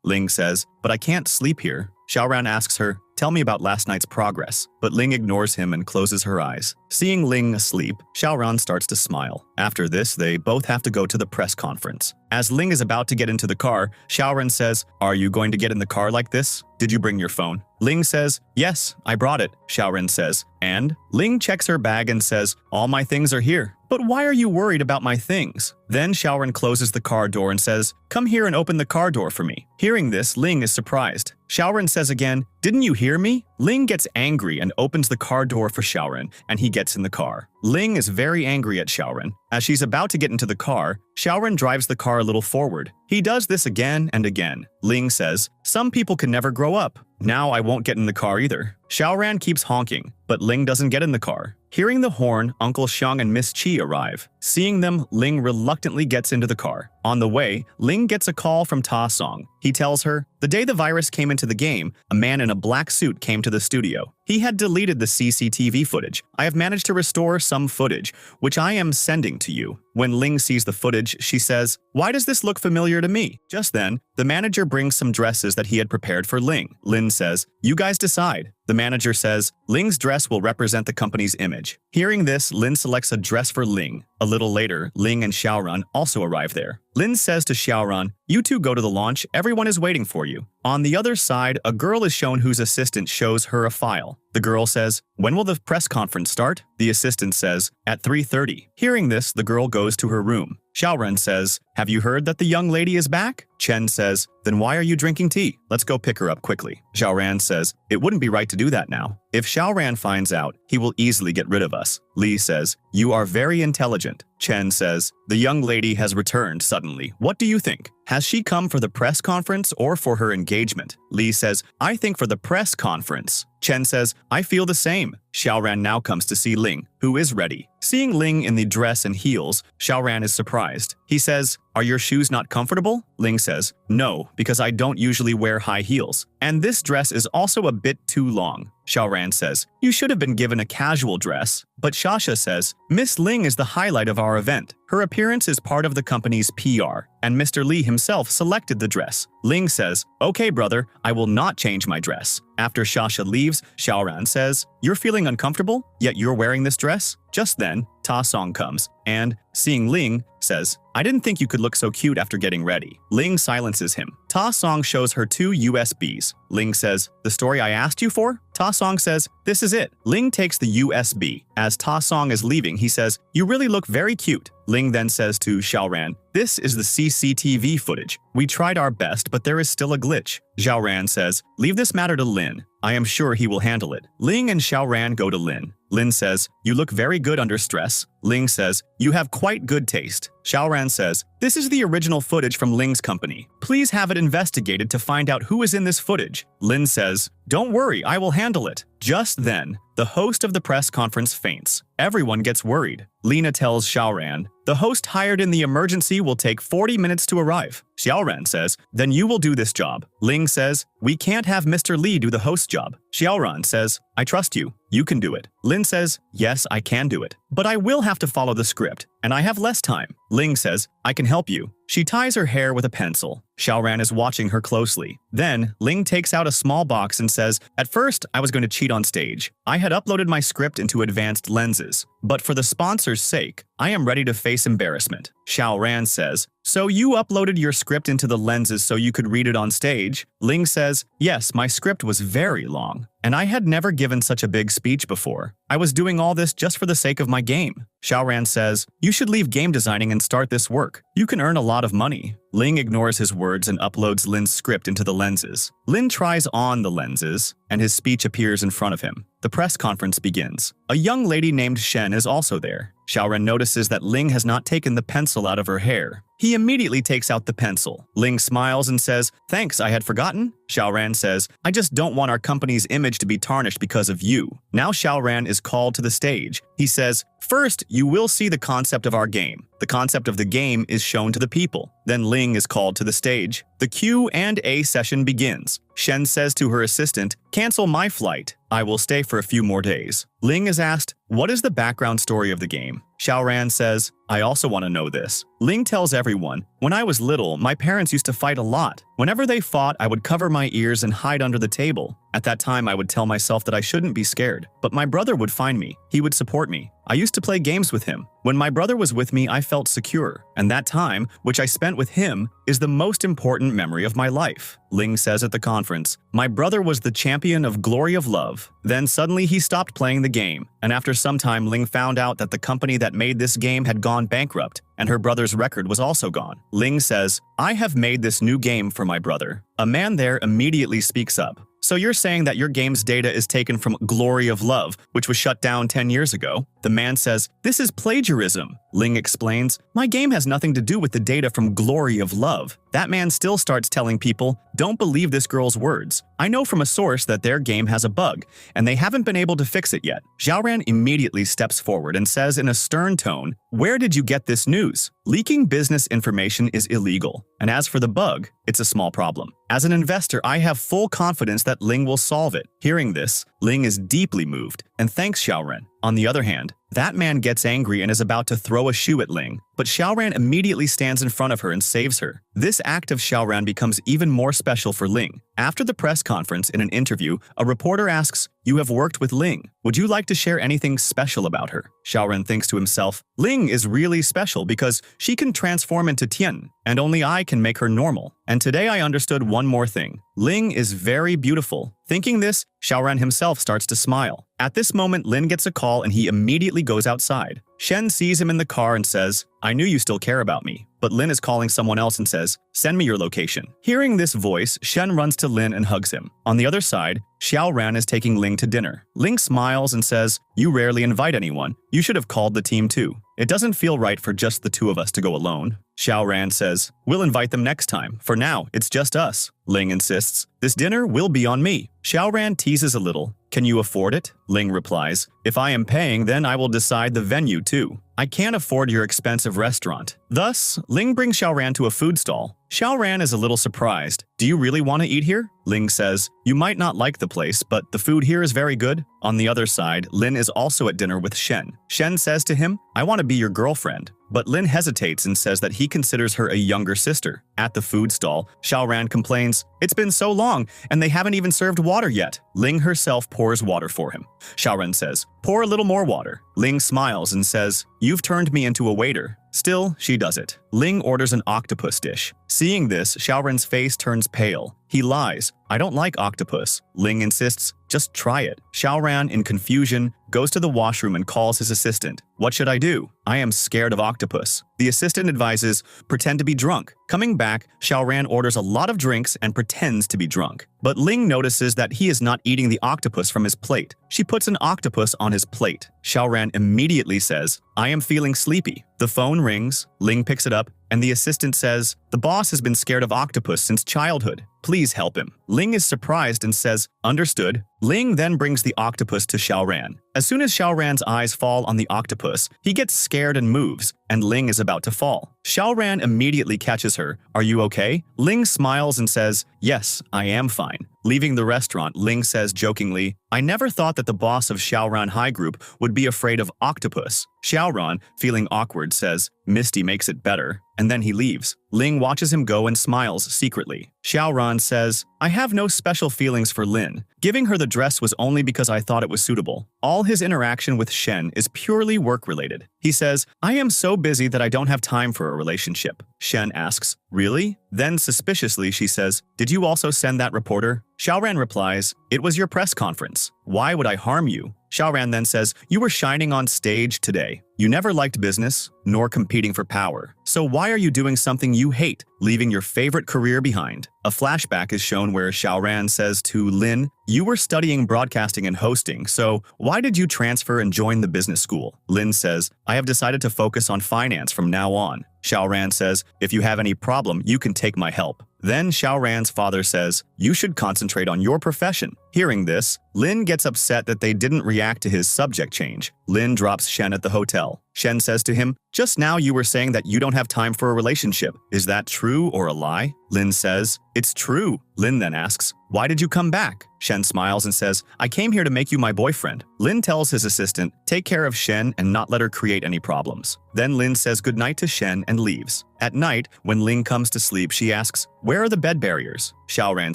Ling says, "But I can't sleep here." Xiaoran asks her, "Tell me about last night's progress." But Ling ignores him and closes her eyes. Seeing Ling asleep, Xiaoran starts to smile. After this, they both have to go to the press conference. As Ling is about to get into the car, Xiaoran says, "Are you going to get in the car like this? Did you bring your phone?" Ling says, "Yes, I brought it," Xiaoran says. "And?" Ling checks her bag and says, "All my things are here." "But why are you worried about my things?" Then Xiaoran closes the car door and says, "Come here and open the car door for me." Hearing this, Ling is surprised. Xiaoran says again, "Didn't you hear me?" Ling gets angry and opens the car door for Xiaoran, and he gets in the car. Ling is very angry at Xiaoran. As she's about to get into the car, Xiaoran drives the car a little forward. He does this again and again. Ling says, "Some people can never grow up. Now I won't get in the car either." Xiaoran keeps honking, but Ling doesn't get in the car. Hearing the horn, Uncle Xiang and Miss Qi arrive. Seeing them, Ling reluctantly gets into the car. On the way, Ling gets a call from Ta Song. He tells her, "The day the virus came into the game, a man in a black suit came to the studio. He had deleted the CCTV footage. I have managed to restore some footage, which I am sending to you." When Ling sees the footage, she says, "Why does this look familiar to me?" Just then, the manager brings some dresses that he had prepared for Ling. Lin says, "You guys decide." The manager says, "Ling's dress will represent the company's image." Hearing this, Lin selects a dress for Ling. A little later, Ling and Xiaoran also arrive there. Lin says to Xiaoran, "You two go to the launch, everyone is waiting for you." On the other side, a girl is shown whose assistant shows her a file. The girl says, "When will the press conference start?" The assistant says, "At 3:30. Hearing this, the girl goes to her room. Xiaoran says, "Have you heard that the young lady is back?" Chen says, "Then why are you drinking tea? Let's go pick her up quickly." Xiaoran says, "It wouldn't be right to do that now. If Xiaoran finds out, he will easily get rid of us." Li says, "You are very intelligent." Chen says, "The young lady has returned suddenly. What do you think? Has she come for the press conference or for her engagement?" Li says, "I think for the press conference." Chen says, "I feel the same." Xiaoran now comes to see Ling, who is ready. Seeing Ling in the dress and heels, Xiaoran is surprised. He says, "Are your shoes not comfortable?" Ling says, "No, because I don't usually wear high heels. And this dress is also a bit too long." Xiaoran says, "You should have been given a casual dress." But Shasha says, "Miss Ling is the highlight of our event. Her appearance is part of the company's PR, and Mr. Li himself selected the dress." Ling says, "Okay, brother, I will not change my dress." After Shasha leaves, Xiaoran says, "You're feeling uncomfortable, yet you're wearing this dress?" Just then, Ta Song comes, and, seeing Ling, says, "I didn't think you could look so cute after getting ready." Ling silences him. Ta Song shows her 2 USBs. Ling says, "The story I asked you for?" Ta Song says, "This is it." Ling takes the USB. As Ta Song is leaving, he says, "You really look very cute." Ling then says to Xiaoran, "This is the CCTV footage. We tried our best, but there is still a glitch." Xiaoran says, "Leave this matter to Lin. I am sure he will handle it." Ling and Xiaoran go to Lin. Lin says, "You look very good under stress." Ling says, "You have quite good taste." Xiaoran says, "This is the original footage from Ling's company. Please have it investigated to find out who is in this footage." Lin says, "Don't worry, I will handle it." Just then, the host of the press conference faints. Everyone gets worried. Lina tells Xiaoran, "The host hired in the emergency will take 40 minutes to arrive." Xiaoran says, "Then you will do this job." Ling says, "We can't have Mr. Li do the host job." Xiaoran says, "I trust you. You can do it." Lin says, "Yes, I can do it. But I will have to follow the script, and I have less time." Ling says, "I can help you." She ties her hair with a pencil. Xiaoran is watching her closely. Then, Ling takes out a small box and says, "At first, I was going to cheat on stage. I had uploaded my script into advanced lenses. But for the sponsor's sake, I am ready to face embarrassment." Xiaoran says, "So you uploaded your script into the lenses so you could read it on stage?" Ling says, "Yes, my script was very long, and I had never given such a big speech before. I was doing all this just for the sake of my game." Xiaoran says, "You should leave game designing and start this work. You can earn a lot of money." Ling ignores his words and uploads Lin's script into the lenses. Lin tries on the lenses, and his speech appears in front of him. The press conference begins. A young lady named Shen is also there. Xiaoran notices that Ling has not taken the pencil out of her hair. He immediately takes out the pencil. Ling smiles and says, "Thanks, I had forgotten." Xiaoran says, "I just don't want our company's image to be tarnished because of you." Now Xiaoran is called to the stage. He says, "First, you will see the concept of our game. The concept of the game is shown to the people." Then Ling is called to the stage. The Q&A session begins. Shen says to her assistant, "Cancel my flight. I will stay for a few more days." Ling is asked, "What is the background story of the game?" Xiaoran says, "I also want to know this." Ling tells everyone, "When I was little, my parents used to fight a lot. Whenever they fought, I would cover my ears and hide under the table. At that time, I would tell myself that I shouldn't be scared. But my brother would find me. He would support me. I used to play games with him. When my brother was with me, I felt secure. And that time, which I spent with him, is the most important memory of my life." Ling says at the conference, "My brother was the champion of Glory of Love. Then suddenly he stopped playing the game. And after some time, Ling found out that the company that made this game had gone bankrupt, and her brother's record was also gone." Ling says, "I have made this new game for my brother." A man there immediately speaks up. "So you're saying that your game's data is taken from Glory of Love, which was shut down 10 years ago?" The man says, "This is plagiarism." Ling explains, "My game has nothing to do with the data from Glory of Love." That man still starts telling people, "Don't believe this girl's words. I know from a source that their game has a bug, and they haven't been able to fix it yet." Xiaoran immediately steps forward and says in a stern tone, "Where did you get this news? Leaking business information is illegal. And as for the bug, it's a small problem. As an investor, I have full confidence that Ling will solve it." Hearing this, Ling is deeply moved and thanks Xiaoran. On the other hand, that man gets angry and is about to throw a shoe at Ling, but Xiaoran immediately stands in front of her and saves her. This act of Xiaoran becomes even more special for Ling. After the press conference, in an interview, a reporter asks, "You have worked with Ling. Would you like to share anything special about her?" Xiaoran thinks to himself, "Ling is really special because she can transform into Tien, and only I can make her normal. And today I understood one more thing. Ling is very beautiful." Thinking this, Xiaoran himself starts to smile. At this moment, Lin gets a call and he immediately goes outside. Shen sees him in the car and says, "I knew you still care about me." But Lin is calling someone else and says, "Send me your location." Hearing this voice, Shen runs to Lin and hugs him. On the other side, Xiaoran is taking Ling to dinner. Ling smiles and says, "You rarely invite anyone. You should have called the team too. It doesn't feel right for just the two of us to go alone." Xiaoran says, "We'll invite them next time. For now, it's just us." Ling insists, "This dinner will be on me." Xiaoran teases a little. "Can you afford it?" Ling replies, "If I am paying, then I will decide the venue too. I can't afford your expensive restaurant." Thus, Ling brings Xiaoran to a food stall. Xiaoran is a little surprised. "Do you really want to eat here?" Ling says, "You might not like the place, but the food here is very good." On the other side, Lin is also at dinner with Shen. Shen says to him, "I want to be your girlfriend." But Lin hesitates and says that he considers her a younger sister. At the food stall, Xiaoran complains, "It's been so long, and they haven't even served water yet." Ling herself pours water for him. Xiaoran says, pour a little more water. Ling smiles and says, you've turned me into a waiter. Still, she does it. Ling orders an octopus dish. Seeing this, Xiaoran's face turns pale. He lies. I don't like octopus. Ling insists, just try it. Xiaoran, in confusion, goes to the washroom and calls his assistant. What should I do? I am scared of octopus. The assistant advises, pretend to be drunk. Coming back, Xiaoran orders a lot of drinks and pretends to be drunk. But Ling notices that he is not eating the octopus from his plate. She puts an octopus on his plate. Xiaoran immediately says, I am feeling sleepy. The phone rings, Ling picks it up, and the assistant says, the boss has been scared of octopus since childhood. Please help him. Ling is surprised and says, understood. Ling then brings the octopus to Xiaoran. As soon as Xiaoran's eyes fall on the octopus, he gets scared and moves, and Ling is about to fall. Xiaoran immediately catches her. Are you okay? Ling smiles and says, yes, I am fine. Leaving the restaurant, Ling says jokingly, I never thought that the boss of Xiaoran High Group would be afraid of octopus. Xiaoran, feeling awkward, says, Misty makes it better, and then he leaves. Ling watches him go and smiles secretly. Xiaoran says, I have no special feelings for Lin. Giving her the dress was only because I thought it was suitable. All his interaction with Shen is purely work-related. He says, I am so busy that I don't have time for a relationship. Shen asks, really? Then suspiciously she says, did you also send that reporter? Xiaoran replies, it was your press conference. Why would I harm you? Xiaoran then says, you were shining on stage today. You never liked business, nor competing for power. So why are you doing something you hate, leaving your favorite career behind? A flashback is shown where Xiaoran says to Lin, you were studying broadcasting and hosting, so why did you transfer and join the business school? Lin says, I have decided to focus on finance from now on. Xiaoran says, if you have any problem, you can take my help. Then Xiaoran's father says, you should concentrate on your profession. Hearing this, Lin gets upset that they didn't react to his subject change. Lin drops Shen at the hotel. Shen says to him, just now you were saying that you don't have time for a relationship. Is that true or a lie? Lin says, it's true. Lin then asks, why did you come back? Shen smiles and says, I came here to make you my boyfriend. Lin tells his assistant, take care of Shen and not let her create any problems. Then Lin says goodnight to Shen and leaves. At night, when Ling comes to sleep, she asks, where are the bed barriers? Xiaoran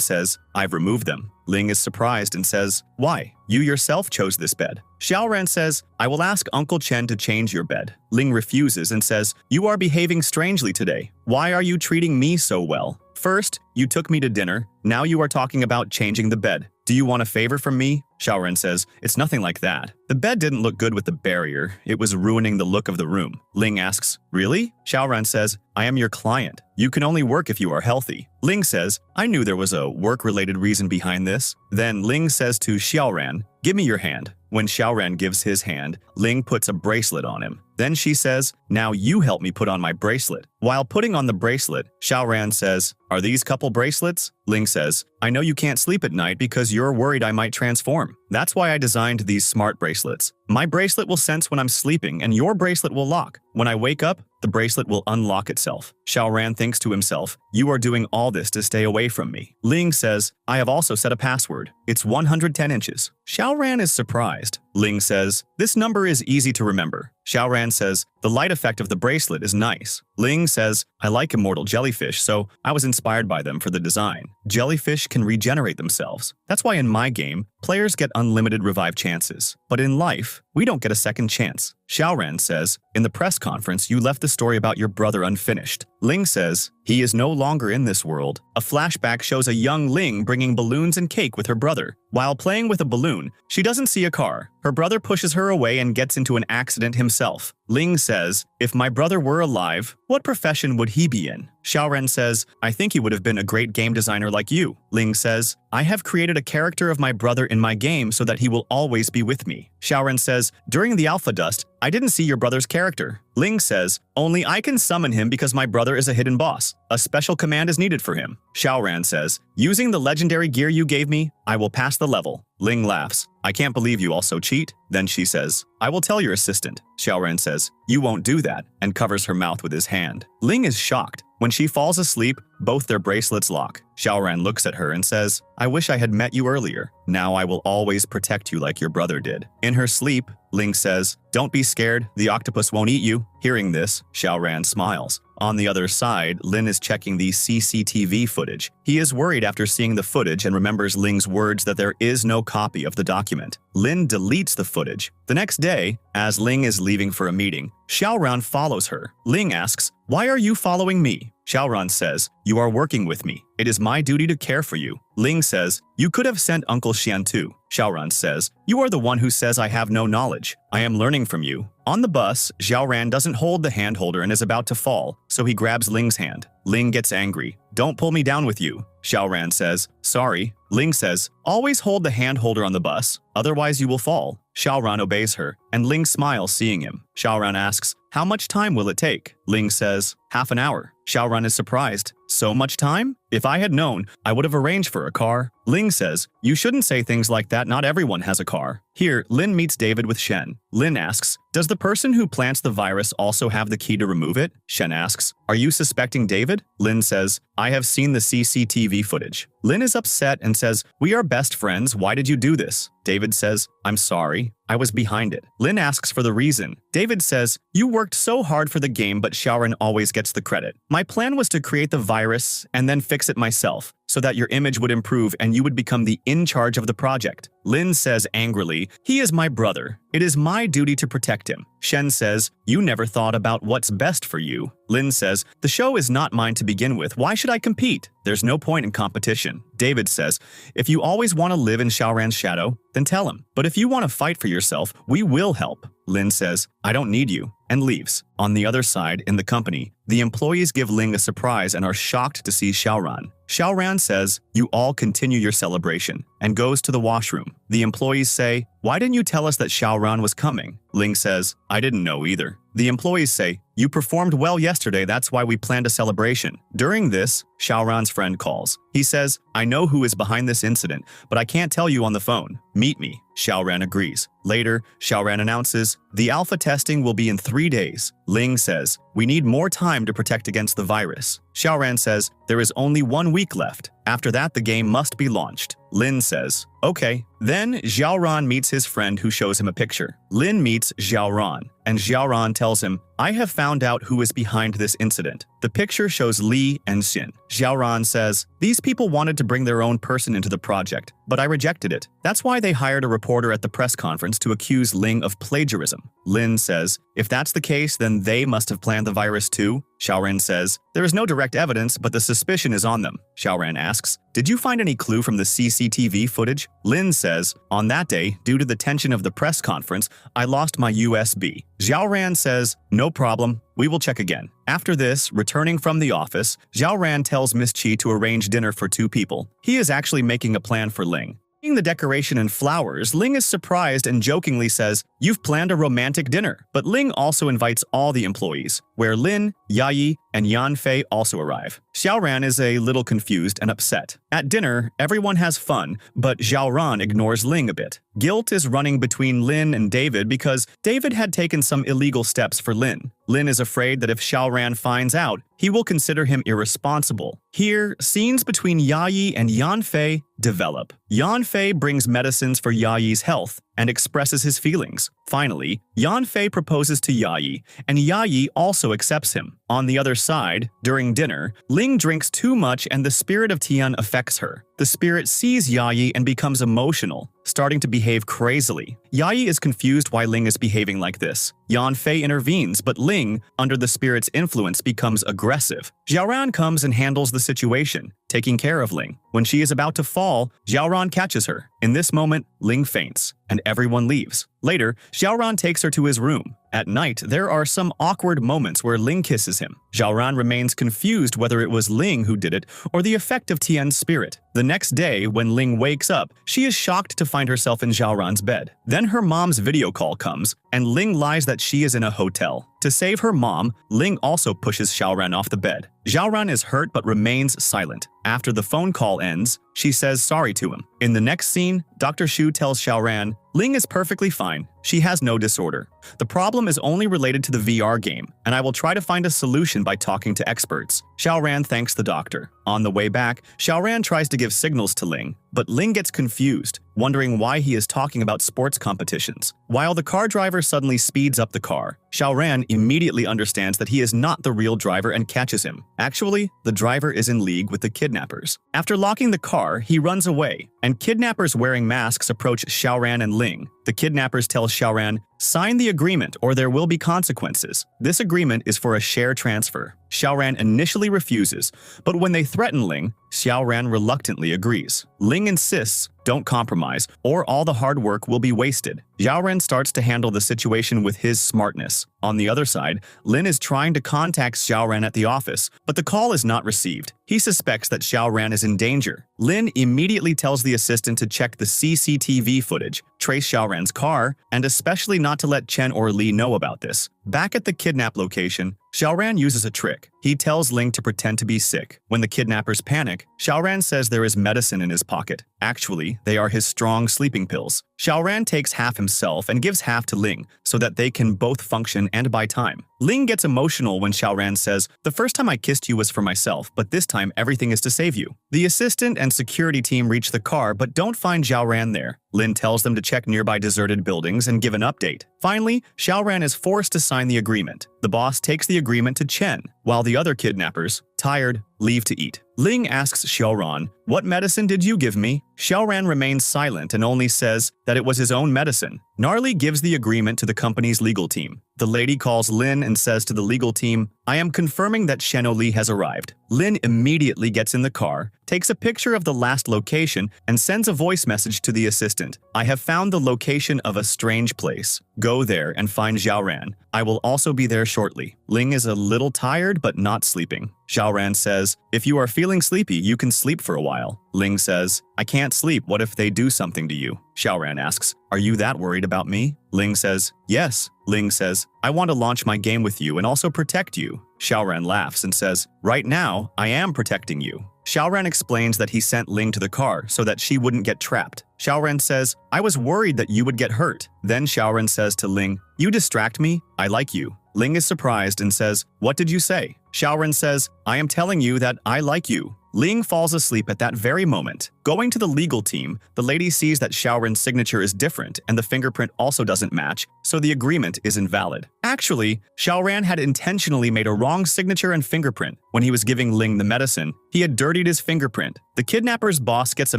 says, I've removed them. Ling is surprised and says, why? You yourself chose this bed. Xiaoran says, I will ask Uncle Chen to change your bed. Ling refuses and says, you are behaving strangely today. Why are you treating me so well? First, you took me to dinner. Now you are talking about changing the bed. Do you want a favor from me? Xiaoran says, it's nothing like that. The bed didn't look good with the barrier. It was ruining the look of the room. Ling asks, really? Xiaoran says, I am your client. You can only work if you are healthy. Ling says, I knew there was a work-related reason behind this. Then Ling says to Xiaoran, give me your hand. When Xiaoran gives his hand, Ling puts a bracelet on him. Then she says, now you help me put on my bracelet. While putting on the bracelet, Xiaoran says, are these couple bracelets? Ling says, I know you can't sleep at night because you're worried I might transform. That's why I designed these smart bracelets. My bracelet will sense when I'm sleeping and your bracelet will lock. When I wake up, the bracelet will unlock itself. Xiaoran thinks to himself, you are doing all this to stay away from me. Ling says, I have also set a password. It's 110 inches. Xiaoran is surprised. Ling says, this number is easy to remember. Xiaoran says, the light effect of the bracelet is nice. Ling says, I like immortal jellyfish, so I was inspired by them for the design. Jellyfish can regenerate themselves. That's why in my game, players get unlimited revive chances. But in life, we don't get a second chance. Xiaoran says, in the press conference, you left the story about your brother unfinished. Ling says, he is no longer in this world. A flashback shows a young Ling bringing balloons and cake with her brother. While playing with a balloon, she doesn't see a car. Her brother pushes her away and gets into an accident himself. Ling says, if my brother were alive, what profession would he be in? Xiaoran says, I think he would have been a great game designer like you. Ling says, I have created a character of my brother in my game so that he will always be with me. Xiaoran says, during the Alpha Dust, I didn't see your brother's character. Ling says, only I can summon him because my brother is a hidden boss. A special command is needed for him. Xiaoran says, using the legendary gear you gave me, I will pass the level. Ling laughs. I can't believe you also cheat. Then she says, I will tell your assistant. Xiaoran says, you won't do that, and covers her mouth with his hand. Ling is shocked. When she falls asleep, both their bracelets lock. Xiaoran looks at her and says, I wish I had met you earlier. Now I will always protect you like your brother did. In her sleep, Ling says, don't be scared, the octopus won't eat you. Hearing this, Xiaoran smiles. On the other side, Lin is checking the CCTV footage. He is worried after seeing the footage and remembers Ling's words that there is no copy of the document. Lin deletes the footage. The next day, as Ling is leaving for a meeting, Xiaoran follows her. Ling asks, "Why are you following me?" Xiaoran says, "You are working with me. It is my duty to care for you." Ling says, "You could have sent Uncle Xian too." Xiaoran says, "You are the one who says I have no knowledge. I am learning from you." On the bus, Xiaoran doesn't hold the hand holder and is about to fall, so he grabs Ling's hand. Ling gets angry. "Don't pull me down with you." Xiaoran says, "Sorry." Ling says, "Always hold the hand holder on the bus, otherwise you will fall." Xiaoran obeys her, and Ling smiles seeing him. Xiaoran asks, "How much time will it take?" Ling says, "Half an hour." Xiaoran is surprised. "So much time? If I had known, I would have arranged for a car." Ling says, "You shouldn't say things like that, not everyone has a car." Here, Lin meets David with Shen. Lin asks, "Does the person who plants the virus also have the key to remove it?" Shen asks, "Are you suspecting David?" Lin says, "I have seen the CCTV footage." Lin is upset and says, "We are best friends, why did you do this?" David says, "I'm sorry, I was behind it." Lin asks for the reason. David says, "You worked so hard for the game, but Xiaoran always gets the credit. My plan was to create the virus and then fix it myself, so that your image would improve and you would become the in charge of the project." Lin says angrily, "He is my brother. It is my duty to protect him." Shen says, "You never thought about what's best for you." Lin says, "The show is not mine to begin with. Why should I compete? There's no point in competition." David says, "If you always want to live in Xiaoran's shadow, then tell him. But if you want to fight for yourself, we will help." Lin says, "I don't need you," and leaves. On the other side, in the company, the employees give Ling a surprise and are shocked to see Xiaoran. Xiaoran says, "You all continue your celebration," and goes to the washroom. The employees say, "Why didn't you tell us that Xiaoran was coming?" Ling says, "I didn't know either." The employees say, "You performed well yesterday, that's why we planned a celebration." During this, Xiaoran's friend calls. He says, "I know who is behind this incident, but I can't tell you on the phone. Meet me." Xiaoran agrees. Later, Xiaoran announces, "The alpha testing will be in 3 days." Ling says, "We need more time to protect against the virus." Xiaoran says, "There is only 1 week left. After that, the game must be launched." Lin says, "Okay." Then Xiaoran meets his friend who shows him a picture. Lin meets Xiaoran, and Xiaoran tells him, "I have found out who is behind this incident." The picture shows Li and Xin. Xiaoran says, "These people wanted to bring their own person into the project, but I rejected it. That's why they hired a reporter at the press conference to accuse Ling of plagiarism." Lin says, "If that's the case, then they must have planned the virus too." Xiaoran says, "There is no direct evidence, but the suspicion is on them." Xiaoran asks, "Did you find any clue from the CCTV footage?" Lin says, "On that day, due to the tension of the press conference, I lost my USB." Xiaoran says, "No problem, we will check again." After this, returning from the office, Xiaoran tells Miss Qi to arrange dinner for 2 people. He is actually making a plan for Ling. Seeing the decoration and flowers, Ling is surprised and jokingly says, "You've planned a romantic dinner." But Ling also invites all the employees, where Lin, Yayi, and Yanfei also arrive. Xiaoran is a little confused and upset. At dinner, everyone has fun, but Xiaoran ignores Ling a bit. Guilt is running between Lin and David because David had taken some illegal steps for Lin. Lin is afraid that if Xiaoran finds out, he will consider him irresponsible. Here, scenes between Yayi and Yanfei develop. Yanfei brings medicines for Yayi's health and expresses his feelings. Finally, Yanfei proposes to Yayi, and Yayi also accepts him. On the other side, during dinner, Ling drinks too much and the spirit of Tien affects her. The spirit sees Yayi and becomes emotional, starting to behave crazily. Yayi is confused why Ling is behaving like this. Yanfei intervenes, but Ling, under the spirit's influence, becomes aggressive. Xiaoran comes and handles the situation, taking care of Ling. When she is about to fall, Xiaoran catches her. In this moment, Ling faints, and everyone leaves. Later, Xiaoran takes her to his room. At night, there are some awkward moments where Ling kisses him. Xiaoran remains confused whether it was Ling who did it or the effect of Tien's spirit. The next day, when Ling wakes up, she is shocked to find herself in Xiaoran's bed. Then her mom's video call comes, and Ling lies that she is in a hotel. To save her mom, Ling also pushes Xiaoran off the bed. Xiaoran is hurt but remains silent. After the phone call ends, she says sorry to him. In the next scene, Dr. Shu tells Xiaoran, Ling is perfectly fine. She has no disorder. The problem is only related to the VR game, and I will try to find a solution by talking to experts. Xiaoran thanks the doctor. On the way back, Xiaoran tries to give signals to Ling, but Ling gets confused, wondering why he is talking about sports competitions. While the car driver suddenly speeds up the car, Xiaoran immediately understands that he is not the real driver and catches him. Actually, the driver is in league with the kidnappers. After locking the car, he runs away, and kidnappers wearing masks approach Xiaoran and Ling. The kidnappers tell Xiaoran, "Sign the agreement or there will be consequences." This agreement is for a share transfer. Xiaoran initially refuses, but when they threaten Ling, Xiaoran reluctantly agrees. Ling insists, "Don't compromise, or all the hard work will be wasted." Xiaoran starts to handle the situation with his smartness. On the other side, Lin is trying to contact Xiaoran at the office, but the call is not received. He suspects that Xiaoran is in danger. Lin immediately tells the assistant to check the CCTV footage, trace Xiaoran's car, and especially not to let Chen or Li know about this. Back at the kidnap location, Xiaoran uses a trick. He tells Ling to pretend to be sick. When the kidnappers panic, Xiaoran says there is medicine in his pocket. Actually, they are his strong sleeping pills. Xiaoran takes half himself and gives half to Ling so that they can both function and buy time. Ling gets emotional when Xiaoran says, "The first time I kissed you was for myself, but this time everything is to save you." The assistant and security team reach the car but don't find Xiaoran there. Lin tells them to check nearby deserted buildings and give an update. Finally, Xiaoran is forced to sign the agreement. The boss takes the agreement to Chen, while the other kidnappers, tired, leave to eat. Ling asks Xiaoran, "What medicine did you give me?" Xiaoran remains silent and only says that it was his own medicine. Gnarly gives the agreement to the company's legal team. The lady calls Lin and says to the legal team, "I am confirming that Li has arrived." Lin immediately gets in the car, takes a picture of the last location, and sends a voice message to the assistant. "I have found the location of a strange place. Go there and find Xiaoran. I will also be there shortly." Ling is a little tired but not sleeping. Xiaoran says, "If you are feeling sleepy, you can sleep for a while." Ling says, "I can't sleep. What if they do something to you?" Xiaoran asks, "Are you that worried about me?" Ling says, "Yes." Ling says, "I want to launch my game with you and also protect you." Xiaoran laughs and says, "Right now, I am protecting you." Xiaoran explains that he sent Ling to the car so that she wouldn't get trapped. Xiaoran says, "I was worried that you would get hurt." Then Xiaoran says to Ling, "You distract me. I like you." Ling is surprised and says, "What did you say?" Xiaoran says, "I am telling you that I like you." Ling falls asleep at that very moment. Going to the legal team, the lady sees that Xiaoran's signature is different and the fingerprint also doesn't match, so the agreement is invalid. Actually, Xiaoran had intentionally made a wrong signature and fingerprint. When he was giving Ling the medicine, he had dirtied his fingerprint. The kidnapper's boss gets a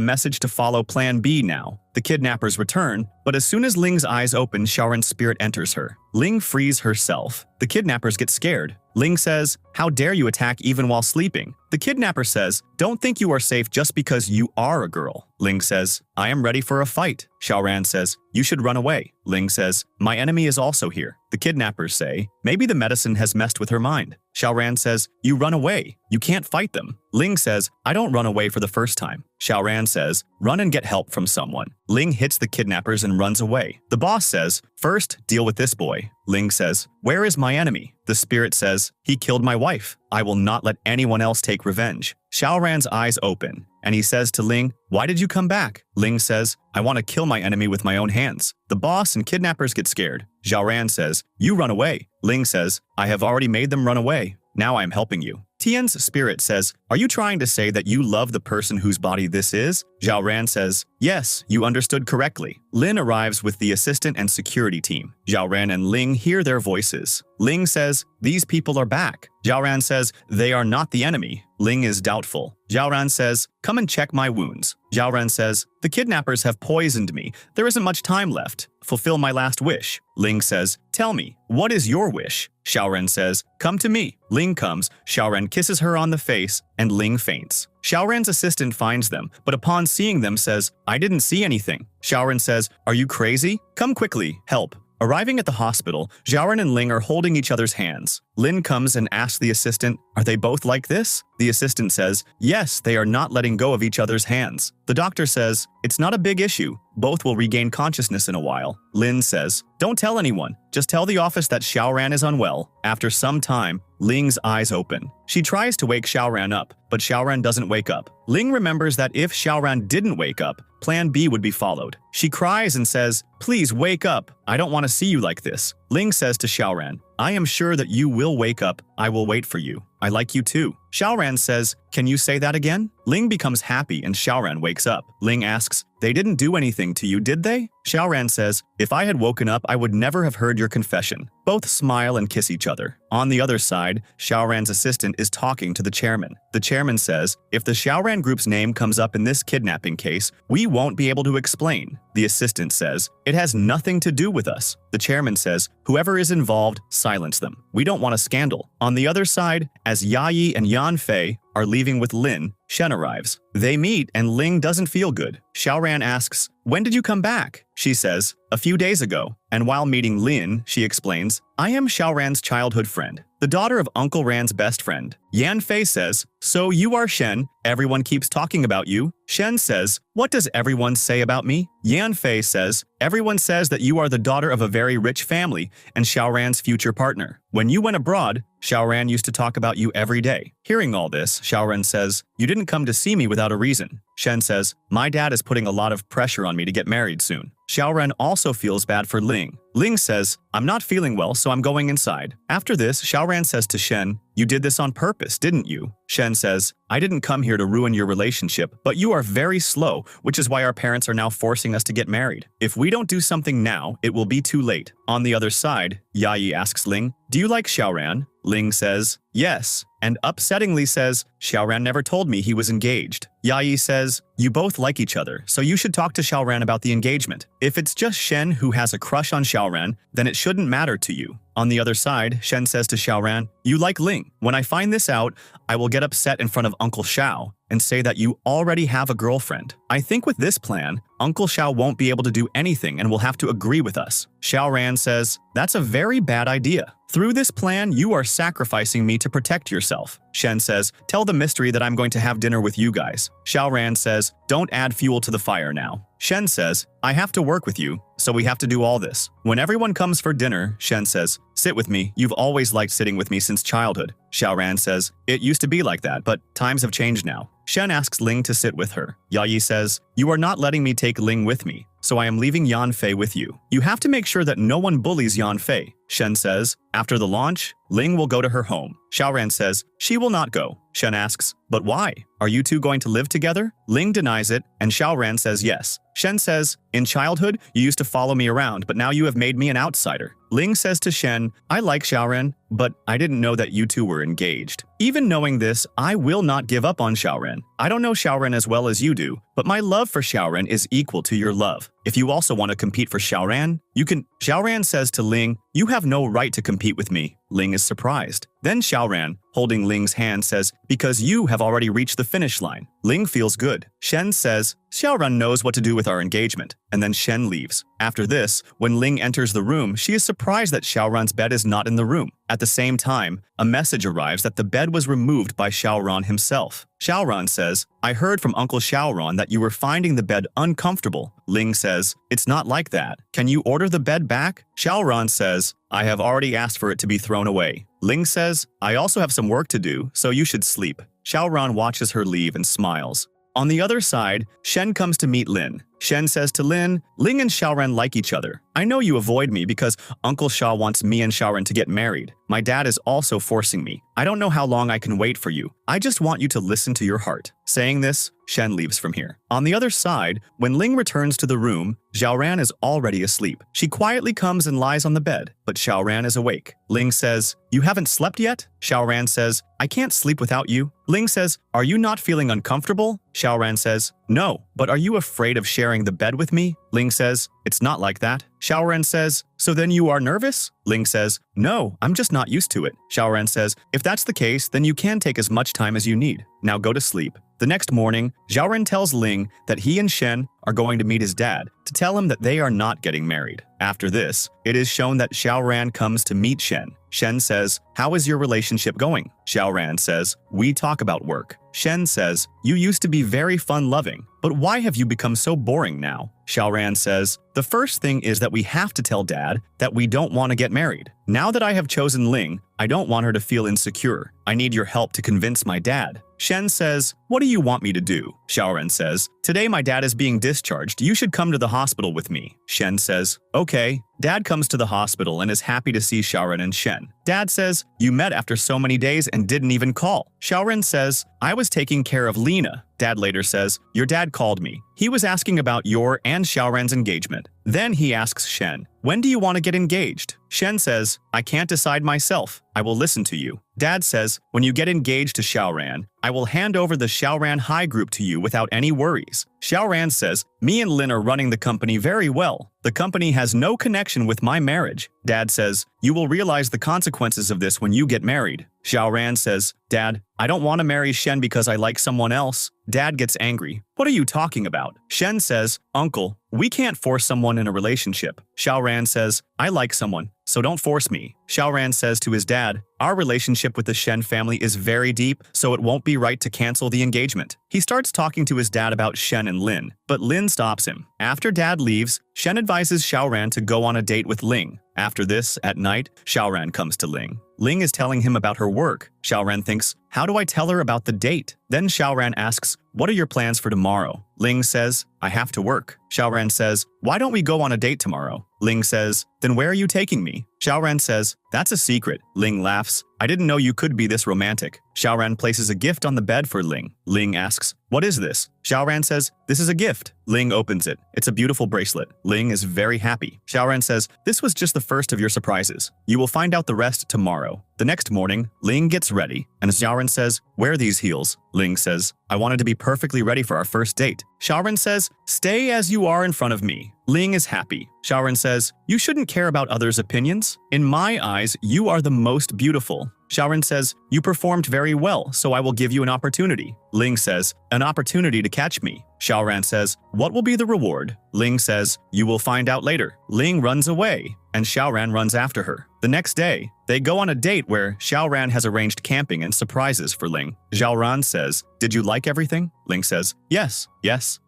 message to follow Plan B now. The kidnappers return, but as soon as Ling's eyes open, Xiaoran's spirit enters her. Ling frees herself. The kidnappers get scared. Ling says, "How dare you attack even while sleeping?" The kidnapper says, "Don't think you are safe just because you are a girl." Ling says, "I am ready for a fight." Xiaoran says, "You should run away." Ling says, "My enemy is also here." The kidnappers say, "Maybe the medicine has messed with her mind." Xiaoran says, "You run away. You can't fight them." Ling says, "I don't run away for the first time." Xiaoran says, "Run and get help from someone." Ling hits the kidnappers and runs away. The boss says, "First, deal with this boy." Ling says, "Where is my enemy?" The spirit says, "He killed my wife. I will not let anyone else take revenge." Xiaoran's eyes open, and he says to Ling, "Why did you come back?" Ling says, "I want to kill my enemy with my own hands." The boss and kidnappers get scared. Xiaoran says, "You run away." Ling says, "I have already made them run away. Now I am helping you." Tien's spirit says, "Are you trying to say that you love the person whose body this is?" Xiaoran says, "Yes, you understood correctly." Lin arrives with the assistant and security team. Xiaoran and Ling hear their voices. Ling says, "These people are back." Xiaoran says, "They are not the enemy." Ling is doubtful. Xiaoran says, "Come and check my wounds." Xiaoran says, "The kidnappers have poisoned me. There isn't much time left. Fulfill my last wish." Ling says, "Tell me, what is your wish?" Xiaoran says, "Come to me." Ling comes, Xiaoran kisses her on the face, and Ling faints. Xiaoran's assistant finds them, but upon seeing them says, "I didn't see anything." Xiaoran says, "Are you crazy? Come quickly, help." Arriving at the hospital, Xiaoran and Ling are holding each other's hands. Lin comes and asks the assistant, "Are they both like this?" The assistant says, "Yes, they are not letting go of each other's hands." The doctor says, "It's not a big issue. Both will regain consciousness in a while." Lin says, "Don't tell anyone. Just tell the office that Xiaoran is unwell." After some time, Ling's eyes open. She tries to wake Xiaoran up, but Xiaoran doesn't wake up. Ling remembers that if Xiaoran didn't wake up, Plan B would be followed. She cries and says, "Please wake up. I don't want to see you like this." Ling says to Xiaoran, "I am sure that you will wake up. I will wait for you. I like you too." Xiaoran says, "Can you say that again?" Ling becomes happy and Xiaoran wakes up. Ling asks, "They didn't do anything to you, did they?" Xiaoran says, "If I had woken up, I would never have heard your confession." Both smile and kiss each other. On the other side, Xiaoran's assistant is talking to the chairman. The chairman says, "If the Xiaoran group's name comes up in this kidnapping case, we won't be able to explain." The assistant says, "It has nothing to do with us." The chairman says, "Whoever is involved, silence them. We don't want a scandal." On the other side, as Yayi and Yanfei are leaving with Lin, Shen arrives. They meet and Ling doesn't feel good. Xiaoran asks, "When did you come back?" She says, "A few days ago." And while meeting Lin, she explains, "I am Xiaoran's childhood friend, the daughter of Uncle Ran's best friend." Yanfei says, "So you are Shen, everyone keeps talking about you." Shen says, "What does everyone say about me?" Yanfei says, "Everyone says that you are the daughter of a very rich family and Xiaoran's future partner. When you went abroad, Xiaoran used to talk about you every day." Hearing all this, Xiaoran says, "You didn't come to see me without a reason." Shen says, "My dad is putting a lot of pressure on me to get married soon." Xiaoran also feels bad for Ling. Ling says, "I'm not feeling well, so I'm going inside." After this, Xiaoran says to Shen, "You did this on purpose, didn't you?" Shen says, "I didn't come here to ruin your relationship, but you are very slow, which is why our parents are now forcing us to get married. If we don't do something now, it will be too late." On the other side, Yayi asks Ling, "Do you like Xiaoran?" Ling says, "Yes," and upsettingly says, "Xiaoran never told me he was engaged." Yayi says, "You both like each other, so you should talk to Xiaoran about the engagement. If it's just Shen who has a crush on Xiaoran, then it shouldn't matter to you." On the other side, Shen says to Xiaoran, "You like Ling. When I find this out, I will get upset in front of Uncle Xiao and say that you already have a girlfriend. I think with this plan, Uncle Xiao won't be able to do anything and will have to agree with us." Xiaoran says, "That's a very bad idea. Through this plan, you are sacrificing me to protect yourself." Shen says, "Tell the mystery that I'm going to have dinner with you guys." Xiaoran says, "Don't add fuel to the fire now." Shen says, "I have to work with you, so we have to do all this." When everyone comes for dinner, Shen says, "Sit with me. You've always liked sitting with me since childhood." Xiaoran says, "It used to be like that, but times have changed now." Shen asks Ling to sit with her. Yayi says, "You are not letting me take Ling with me, so I am leaving Yanfei with you. You have to make sure that no one bullies Yanfei." Shen says, "After the launch, Ling will go to her home." Xiaoran says, "She will not go." Shen asks, "But why? Are you two going to live together?" Ling denies it, and Xiaoran says yes. Shen says, "In childhood, you used to follow me around, but now you have made me an outsider." Ling says to Shen, "I like Xiaoran, but I didn't know that you two were engaged. Even knowing this, I will not give up on Xiaoran. I don't know Xiaoran as well as you do, but my love for Xiaoran is equal to your love. If you also want to compete for Xiaoran, you can." Xiaoran says to Ling, "You have no right to compete with me." Ling is surprised. Then Xiaoran, holding Ling's hand, says, "Because you have already reached the finish line." Ling feels good. Shen says, "Xiaoran knows what to do with our engagement," and then Shen leaves. After this, when Ling enters the room, she is surprised that Xiaoran's bed is not in the room. At the same time, a message arrives that the bed was removed by Xiaoran himself. Xiaoran says, "I heard from Uncle Xiaoran that you were finding the bed uncomfortable." Ling says, "It's not like that. Can you order the bed back?" Xiaoran says, "I have already asked for it to be thrown away." Ling says, "I also have some work to do, so you should sleep." Xiaoran watches her leave and smiles. On the other side, Shen comes to meet Lin. Shen says to Lin, "Ling and Xiaoran like each other. I know you avoid me because Uncle Xiao wants me and Xiaoran to get married. My dad is also forcing me. I don't know how long I can wait for you. I just want you to listen to your heart." Saying this, Shen leaves from here. On the other side, when Ling returns to the room, Xiaoran is already asleep. She quietly comes and lies on the bed, but Xiaoran is awake. Ling says, "You haven't slept yet?" Xiaoran says, "I can't sleep without you." Ling says, "Are you not feeling uncomfortable?" Xiaoran says, "No, but are you afraid of sharing the bed with me?" Ling says, "It's not like that." Xiaoran says, "So then you are nervous?" Ling says, "No, I'm just not used to it." Xiaoran says, "If that's the case, then you can take as much time as you need. Now go to sleep." The next morning, Xiaoran tells Ling that he and Shen are going to meet his dad to tell him that they are not getting married. After this, it is shown that Xiaoran comes to meet Shen. Shen says, "How is your relationship going?" Xiaoran says, "We talk about work." Shen says, "You used to be very fun-loving, but why have you become so boring now?" Xiaoran says, the first thing is that we have to tell Dad that we don't want to get married. Now that I have chosen Ling, I don't want her to feel insecure. I need your help to convince my dad. Shen says, what do you want me to do? Xiaoran says, today my dad is being discharged. You should come to the hospital with me. Shen says, okay. Dad comes to the hospital and is happy to see Xiaoran and Shen. Dad says, you met after so many days and didn't even call. Xiaoran says, I was taking care of Lena. Dad later says, your dad called me. He was asking about your and Xiaoran's engagement. Then he asks Shen, when do you want to get engaged? Shen says, I can't decide myself. I will listen to you. Dad says, when you get engaged to Xiaoran, I will hand over the Xiaoran High Group to you without any worries. Xiaoran says, me and Lin are running the company very well. The company has no connection with my marriage. Dad says, you will realize the consequences of this when you get married. Xiaoran says, Dad, I don't want to marry Shen because I like someone else. Dad gets angry. What are you talking about? Shen says, Uncle, we can't force someone in a relationship. Xiaoran says, I like someone, so don't force me. Xiaoran says to his dad, our relationship with the Shen family is very deep, so it won't be right to cancel the engagement. He starts talking to his dad about Shen and Lin, but Lin stops him. After Dad leaves, Shen advises Xiaoran to go on a date with Ling. After this, at night, Xiaoran comes to Ling. Ling is telling him about her work. Xiaoran thinks, how do I tell her about the date? Then Xiaoran asks, what are your plans for tomorrow? Ling says, I have to work. Xiaoran says, why don't we go on a date tomorrow? Ling says, then where are you taking me? Xiaoran says, that's a secret. Ling laughs, I didn't know you could be this romantic. Xiaoran places a gift on the bed for Ling. Ling asks, what is this? Xiaoran says, this is a gift. Ling opens it. It's a beautiful bracelet. Ling is very happy. Xiaoran says, this was just the first of your surprises. You will find out the rest tomorrow. The next morning, Ling gets ready, and Xiaoran says, wear these heels. Ling says, I wanted to be perfectly ready for our first date. Xiaoran says, stay as you are in front of me. Ling is happy. Xiaoran says, you shouldn't care about others' opinions. In my eyes, you are the most beautiful. Xiaoran says, you performed very well, so I will give you an opportunity. Ling says, an opportunity to catch me. Xiaoran says, what will be the reward? Ling says, you will find out later. Ling runs away, and Xiaoran runs after her. The next day, they go on a date where Xiaoran has arranged camping and surprises for Ling. Xiaoran says, did you like everything? Ling says, yes.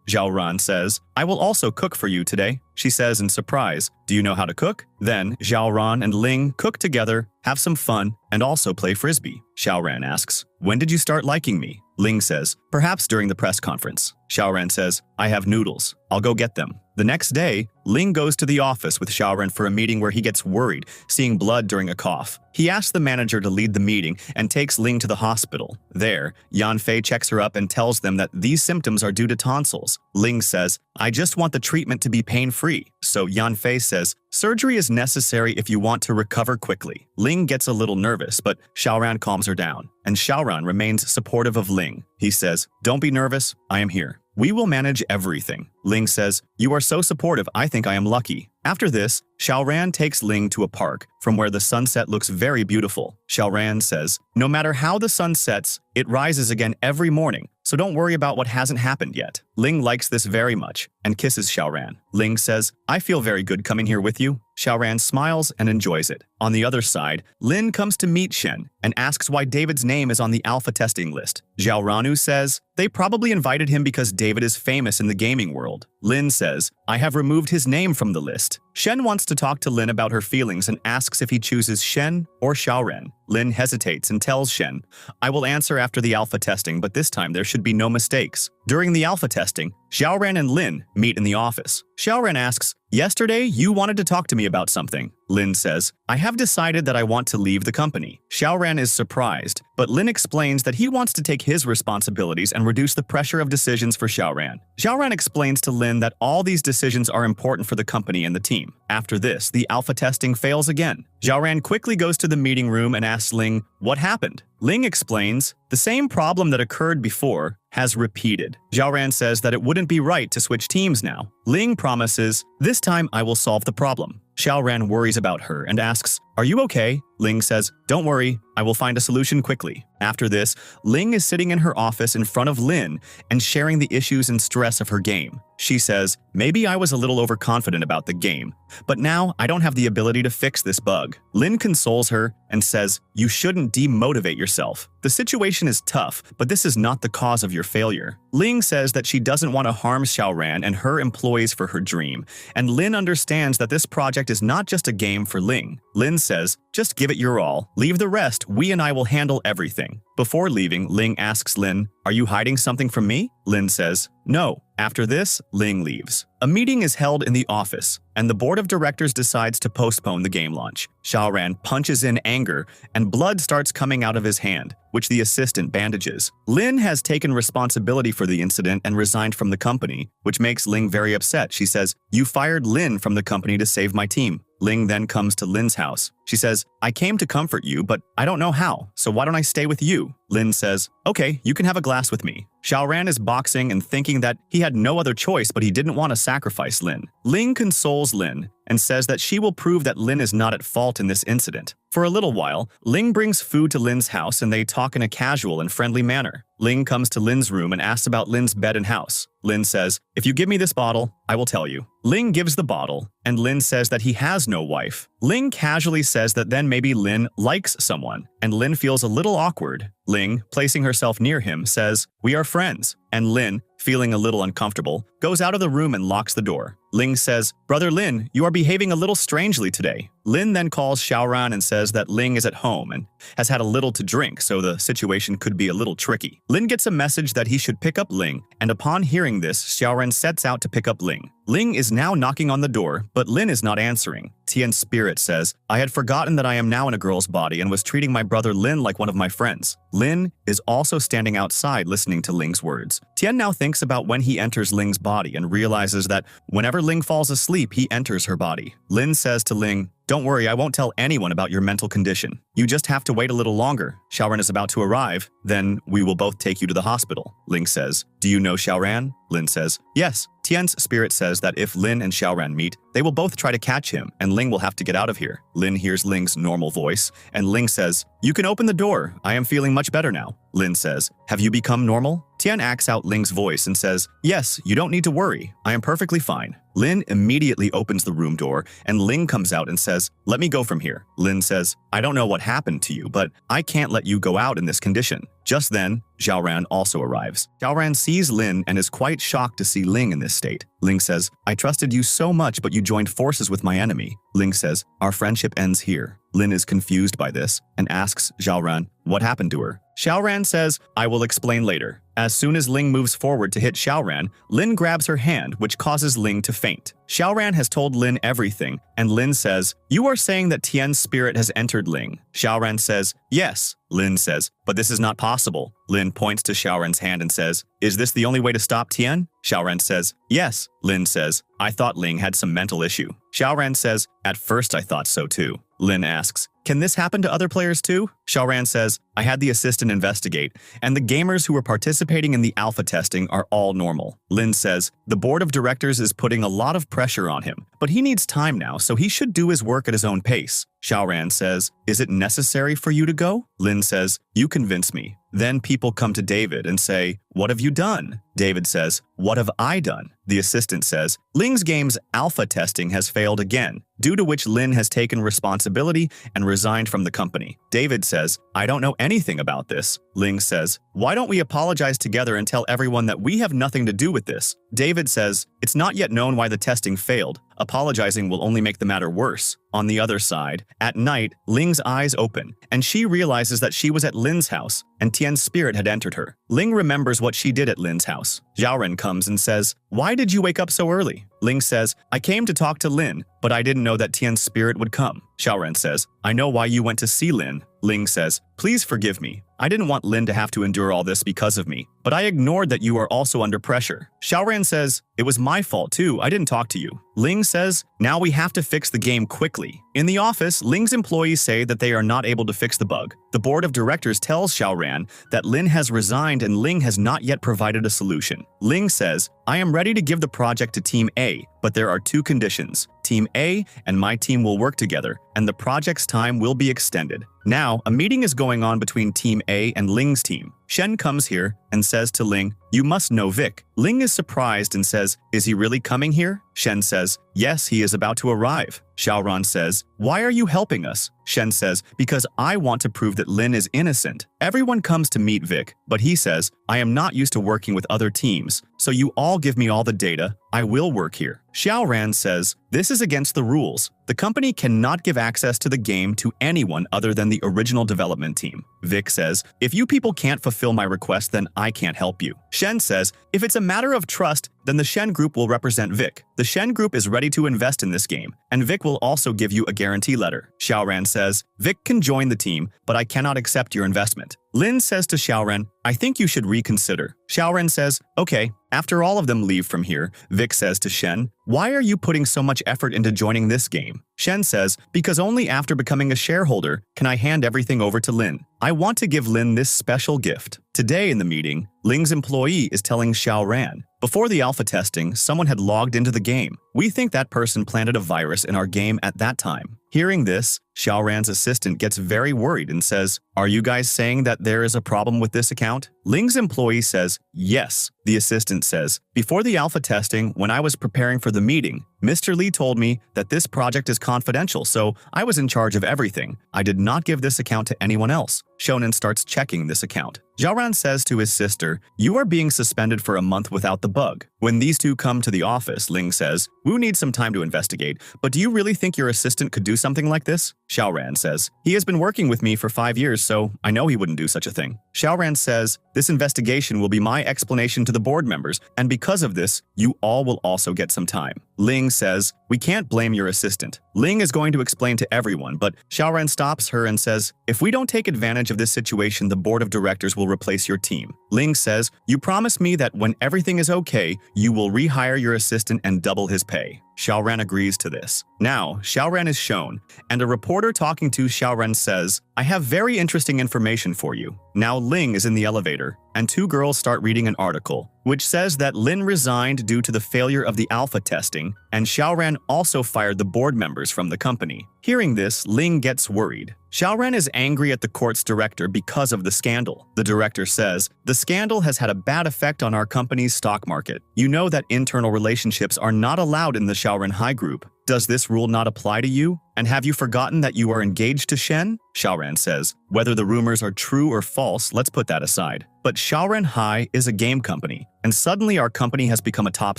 Xiaoran says, I will also cook for you today. She says in surprise, do you know how to cook? Then Xiaoran and Ling cook together, have some fun, and also play frisbee. Xiaoran asks, when did you start liking me? Ling says, perhaps during the press conference. Xiaoran says, I have noodles. I'll go get them. The next day, Ling goes to the office with Xiaoran for a meeting where he gets worried, seeing blood during a cough. He asks the manager to lead the meeting and takes Ling to the hospital. There, Yanfei checks her up and tells them that these symptoms are due to tonsils. Ling says, I just want the treatment to be pain-free. So Yanfei says, surgery is necessary if you want to recover quickly. Ling gets a little nervous, but Xiaoran calms her down, and Xiaoran remains supportive of Ling. He says, don't be nervous, I am here. We will manage everything. Ling says, you are so supportive, I think I am lucky. After this, Xiaoran takes Ling to a park from where the sunset looks very beautiful. Xiaoran says, no matter how the sun sets, it rises again every morning, so don't worry about what hasn't happened yet. Ling likes this very much and kisses Xiaoran. Ling says, I feel very good coming here with you. Xiaoran smiles and enjoys it. On the other side, Lin comes to meet Shen and asks why David's name is on the alpha testing list. Xiaoranu says, they probably invited him because David is famous in the gaming world. Lin says, I have removed his name from the list. Shen wants to talk to Lin about her feelings and asks if he chooses Shen or Xiaoran. Lin hesitates and tells Shen, I will answer after the alpha testing, but this time there should be no mistakes. During the alpha testing, Xiaoran and Lin meet in the office. Xiaoran asks, yesterday you wanted to talk to me about something. Lin says, I have decided that I want to leave the company. Xiaoran is surprised, but Lin explains that he wants to take his responsibilities and reduce the pressure of decisions for Xiaoran. Xiaoran explains to Lin that all these decisions are important for the company and the team. After this, the alpha testing fails again. Xiaoran quickly goes to the meeting room and asks Ling, what happened? Ling explains, the same problem that occurred before has repeated. Xiaoran says that it wouldn't be right to switch teams now. Ling promises, this time I will solve the problem. Xiaoran worries about her and asks, are you okay? Ling says, "Don't worry, I will find a solution quickly." After this, Ling is sitting in her office in front of Lin and sharing the issues and stress of her game. She says, "Maybe I was a little overconfident about the game, but now I don't have the ability to fix this bug." Lin consoles her and says, "You shouldn't demotivate yourself. The situation is tough, but this is not the cause of your failure." Ling says that she doesn't want to harm Xiaoran and her employees for her dream, and Lin understands that this project is not just a game for Ling. Lin says, "Just give it your all. Leave the rest, we and I will handle everything." Before leaving, Ling asks Lin, "Are you hiding something from me?" Lin says, "No." After this, Ling leaves. A meeting is held in the office, and the board of directors decides to postpone the game launch. Xiaoran punches in anger, and blood starts coming out of his hand, which the assistant bandages. Lin has taken responsibility for the incident and resigned from the company, which makes Ling very upset. She says, "You fired Lin from the company to save my team." Ling then comes to Lin's house. She says, "I came to comfort you, but I don't know how, so why don't I stay with you?" Lin says, "Okay, you can have a glass with me." Xiaoran is boxing and thinking that he had no other choice, but he didn't want to sacrifice Lin. Ling consoles Lin and says that she will prove that Lin is not at fault in this incident. For a little while, Ling brings food to Lin's house and they talk in a casual and friendly manner. Ling comes to Lin's room and asks about Lin's bed and house. Lin says, "If you give me this bottle, I will tell you." Ling gives the bottle, and Lin says that he has no wife. Ling casually says that then maybe Lin likes someone, and Lin feels a little awkward. Ling, placing herself near him, says, "We are friends," and Lin, feeling a little uncomfortable, goes out of the room and locks the door. Ling says, "Brother Lin, you are behaving a little strangely today." Lin then calls Xiaoran and says that Ling is at home and has had a little to drink, so the situation could be a little tricky. Lin gets a message that he should pick up Ling, and upon hearing this, Xiaoran sets out to pick up Ling. Ling is now knocking on the door, but Lin is not answering. Tien's spirit says, "I had forgotten that I am now in a girl's body and was treating my brother Lin like one of my friends." Lin is also standing outside listening to Ling's words. Tien now thinks about when he enters Ling's body and realizes that whenever Ling falls asleep, he enters her body. Lin says to Ling, "Don't worry, I won't tell anyone about your mental condition. You just have to wait a little longer. Xiaoran is about to arrive, then we will both take you to the hospital." Ling says, "Do you know Xiaoran?" Lin says, "Yes." Tien's spirit says that if Lin and Xiaoran meet, they will both try to catch him, and Ling will have to get out of here. Lin hears Ling's normal voice, and Ling says, "You can open the door. I am feeling much better now." Lin says, "Have you become normal?" Tien acts out Ling's voice and says, "Yes, you don't need to worry. I am perfectly fine." Lin immediately opens the room door, and Ling comes out and says, "Let me go from here." Lin says, "I don't know what happened to you, but I can't let you go out in this condition." Just then, Xiaoran also arrives. Xiaoran sees Lin and is quite shocked to see Ling in this state. Ling says, "I trusted you so much, but you joined forces with my enemy." Ling says, "Our friendship ends here." Lin is confused by this and asks Xiaoran what happened to her. Xiaoran says, "I will explain later." As soon as Ling moves forward to hit Xiaoran, Lin grabs her hand, which causes Ling to faint. Xiaoran has told Lin everything, and Lin says, "You are saying that Tien's spirit has entered Ling." Xiaoran says, "Yes." Lin says, "But this is not possible." Lin points to Xiaoran's hand and says, "Is this the only way to stop Tien?" Xiaoran says, "Yes." Lin says, "I thought Ling had some mental issue." Xiaoran says, "At first I thought so too." Lin asks, "Can this happen to other players too?" Xiaoran says, "I had the assistant investigate, and the gamers who were participating in the alpha testing are all normal." Lin says, "The board of directors is putting a lot of pressure on him, but he needs time now, so he should do his work at his own pace." Xiaoran says, "Is it necessary for you to go?" Lin says, "You convince me." Then people come to David and say, "What have you done?" David says, "What have I done?" The assistant says, "Ling's game's alpha testing has failed again, due to which Lin has taken responsibility and resigned from the company." David says, "I don't know anything about this." Ling says, "Why don't we apologize together and tell everyone that we have nothing to do with this?" David says, "It's not yet known why the testing failed. Apologizing will only make the matter worse." On the other side, at night, Ling's eyes open, and she realizes that she was at Lin's house, and Tien's spirit had entered her. Ling remembers what she did at Lin's house. Xiaoran comes and says, "Why did you wake up so early?" Ling says, "I came to talk to Lin, but I didn't know that Tien's spirit would come." Xiaoran says, "I know why you went to see Lin." Ling says, "Please forgive me. I didn't want Lin to have to endure all this because of me, but I ignored that you are also under pressure." Xiaoran says, "It was my fault too, I didn't talk to you." Ling says, "Now we have to fix the game quickly." In the office, Ling's employees say that they are not able to fix the bug. The board of directors tells Xiaoran that Lin has resigned and Ling has not yet provided a solution. Ling says, "I am ready to give the project to Team A, but there are two conditions. Team A and my team will work together, and the project's time will be extended. Now, a meeting is going on between Team A and Ling's team. Shen comes here and says to Ling, "You must know Vic." Ling is surprised and says, "Is he really coming here?" Shen says, "Yes, he is about to arrive." Xiaoran says, "Why are you helping us?" Shen says, "Because I want to prove that Lin is innocent." Everyone comes to meet Vic, but he says, "I am not used to working with other teams, so you all give me all the data. I will work here." Xiaoran says, "This is against the rules. The company cannot give access to the game to anyone other than the original development team." Vic says, "If you people can't fulfill my request, then I can't help you." Shen says, "If it's a matter of trust, then the Shen Group will represent Vic. The Shen Group is ready to invest in this game, and Vic will also give you a guarantee letter." Xiaoran says, "Vic can join the team, but I cannot accept your investment." Lin says to Xiaoran, "I think you should reconsider." Xiaoran says, "Okay." After all of them leave from here, Vic says to Shen, "Why are you putting so much effort into joining this game?" Shen says, "Because only after becoming a shareholder can I hand everything over to Lin. I want to give Lin this special gift." Today in the meeting, Ling's employee is telling Xiaoran, "Before the alpha testing, someone had logged into the game. We think that person planted a virus in our game at that time." Hearing this, Xiaoran's assistant gets very worried and says, "Are you guys saying that there is a problem with this account?" Ling's employee says, "Yes." The assistant says, "Before the alpha testing, when I was preparing for the meeting, Mr. Li told me that this project is confidential, so I was in charge of everything. I did not give this account to anyone else." Shonen starts checking this account. Xiaoran says to his sister, "You are being suspended for a month without the bug." When these two come to the office, Ling says, "We need some time to investigate, but do you really think your assistant could do something like this?" Xiaoran says, "He has been working with me for 5 years, so I know he wouldn't do such a thing." Xiaoran says, "This investigation will be my explanation to the board members, and because of this, you all will also get some time." Ling says, "We can't blame your assistant." Ling is going to explain to everyone, but Xiaoran stops her and says, "If we don't take advantage of this situation, the board of directors will replace your team." Ling says, "You promise me that when everything is okay, you will rehire your assistant and double his pay." Xiaoran agrees to this. Now, Xiaoran is shown, and a reporter talking to Xiaoran says, "I have very interesting information for you." Now Ling is in the elevator, and two girls start reading an article, which says that Lin resigned due to the failure of the alpha testing, and Xiaoran also fired the board members from the company. Hearing this, Ling gets worried. Xiaoran is angry at the court's director because of the scandal. The director says, "The scandal has had a bad effect on our company's stock market. You know that internal relationships are not allowed in the Xiaoran High Group. Does this rule not apply to you? And have you forgotten that you are engaged to Shen?" Xiaoran says, "Whether the rumors are true or false, let's put that aside. But Xiaoran High is a game company, and suddenly our company has become a top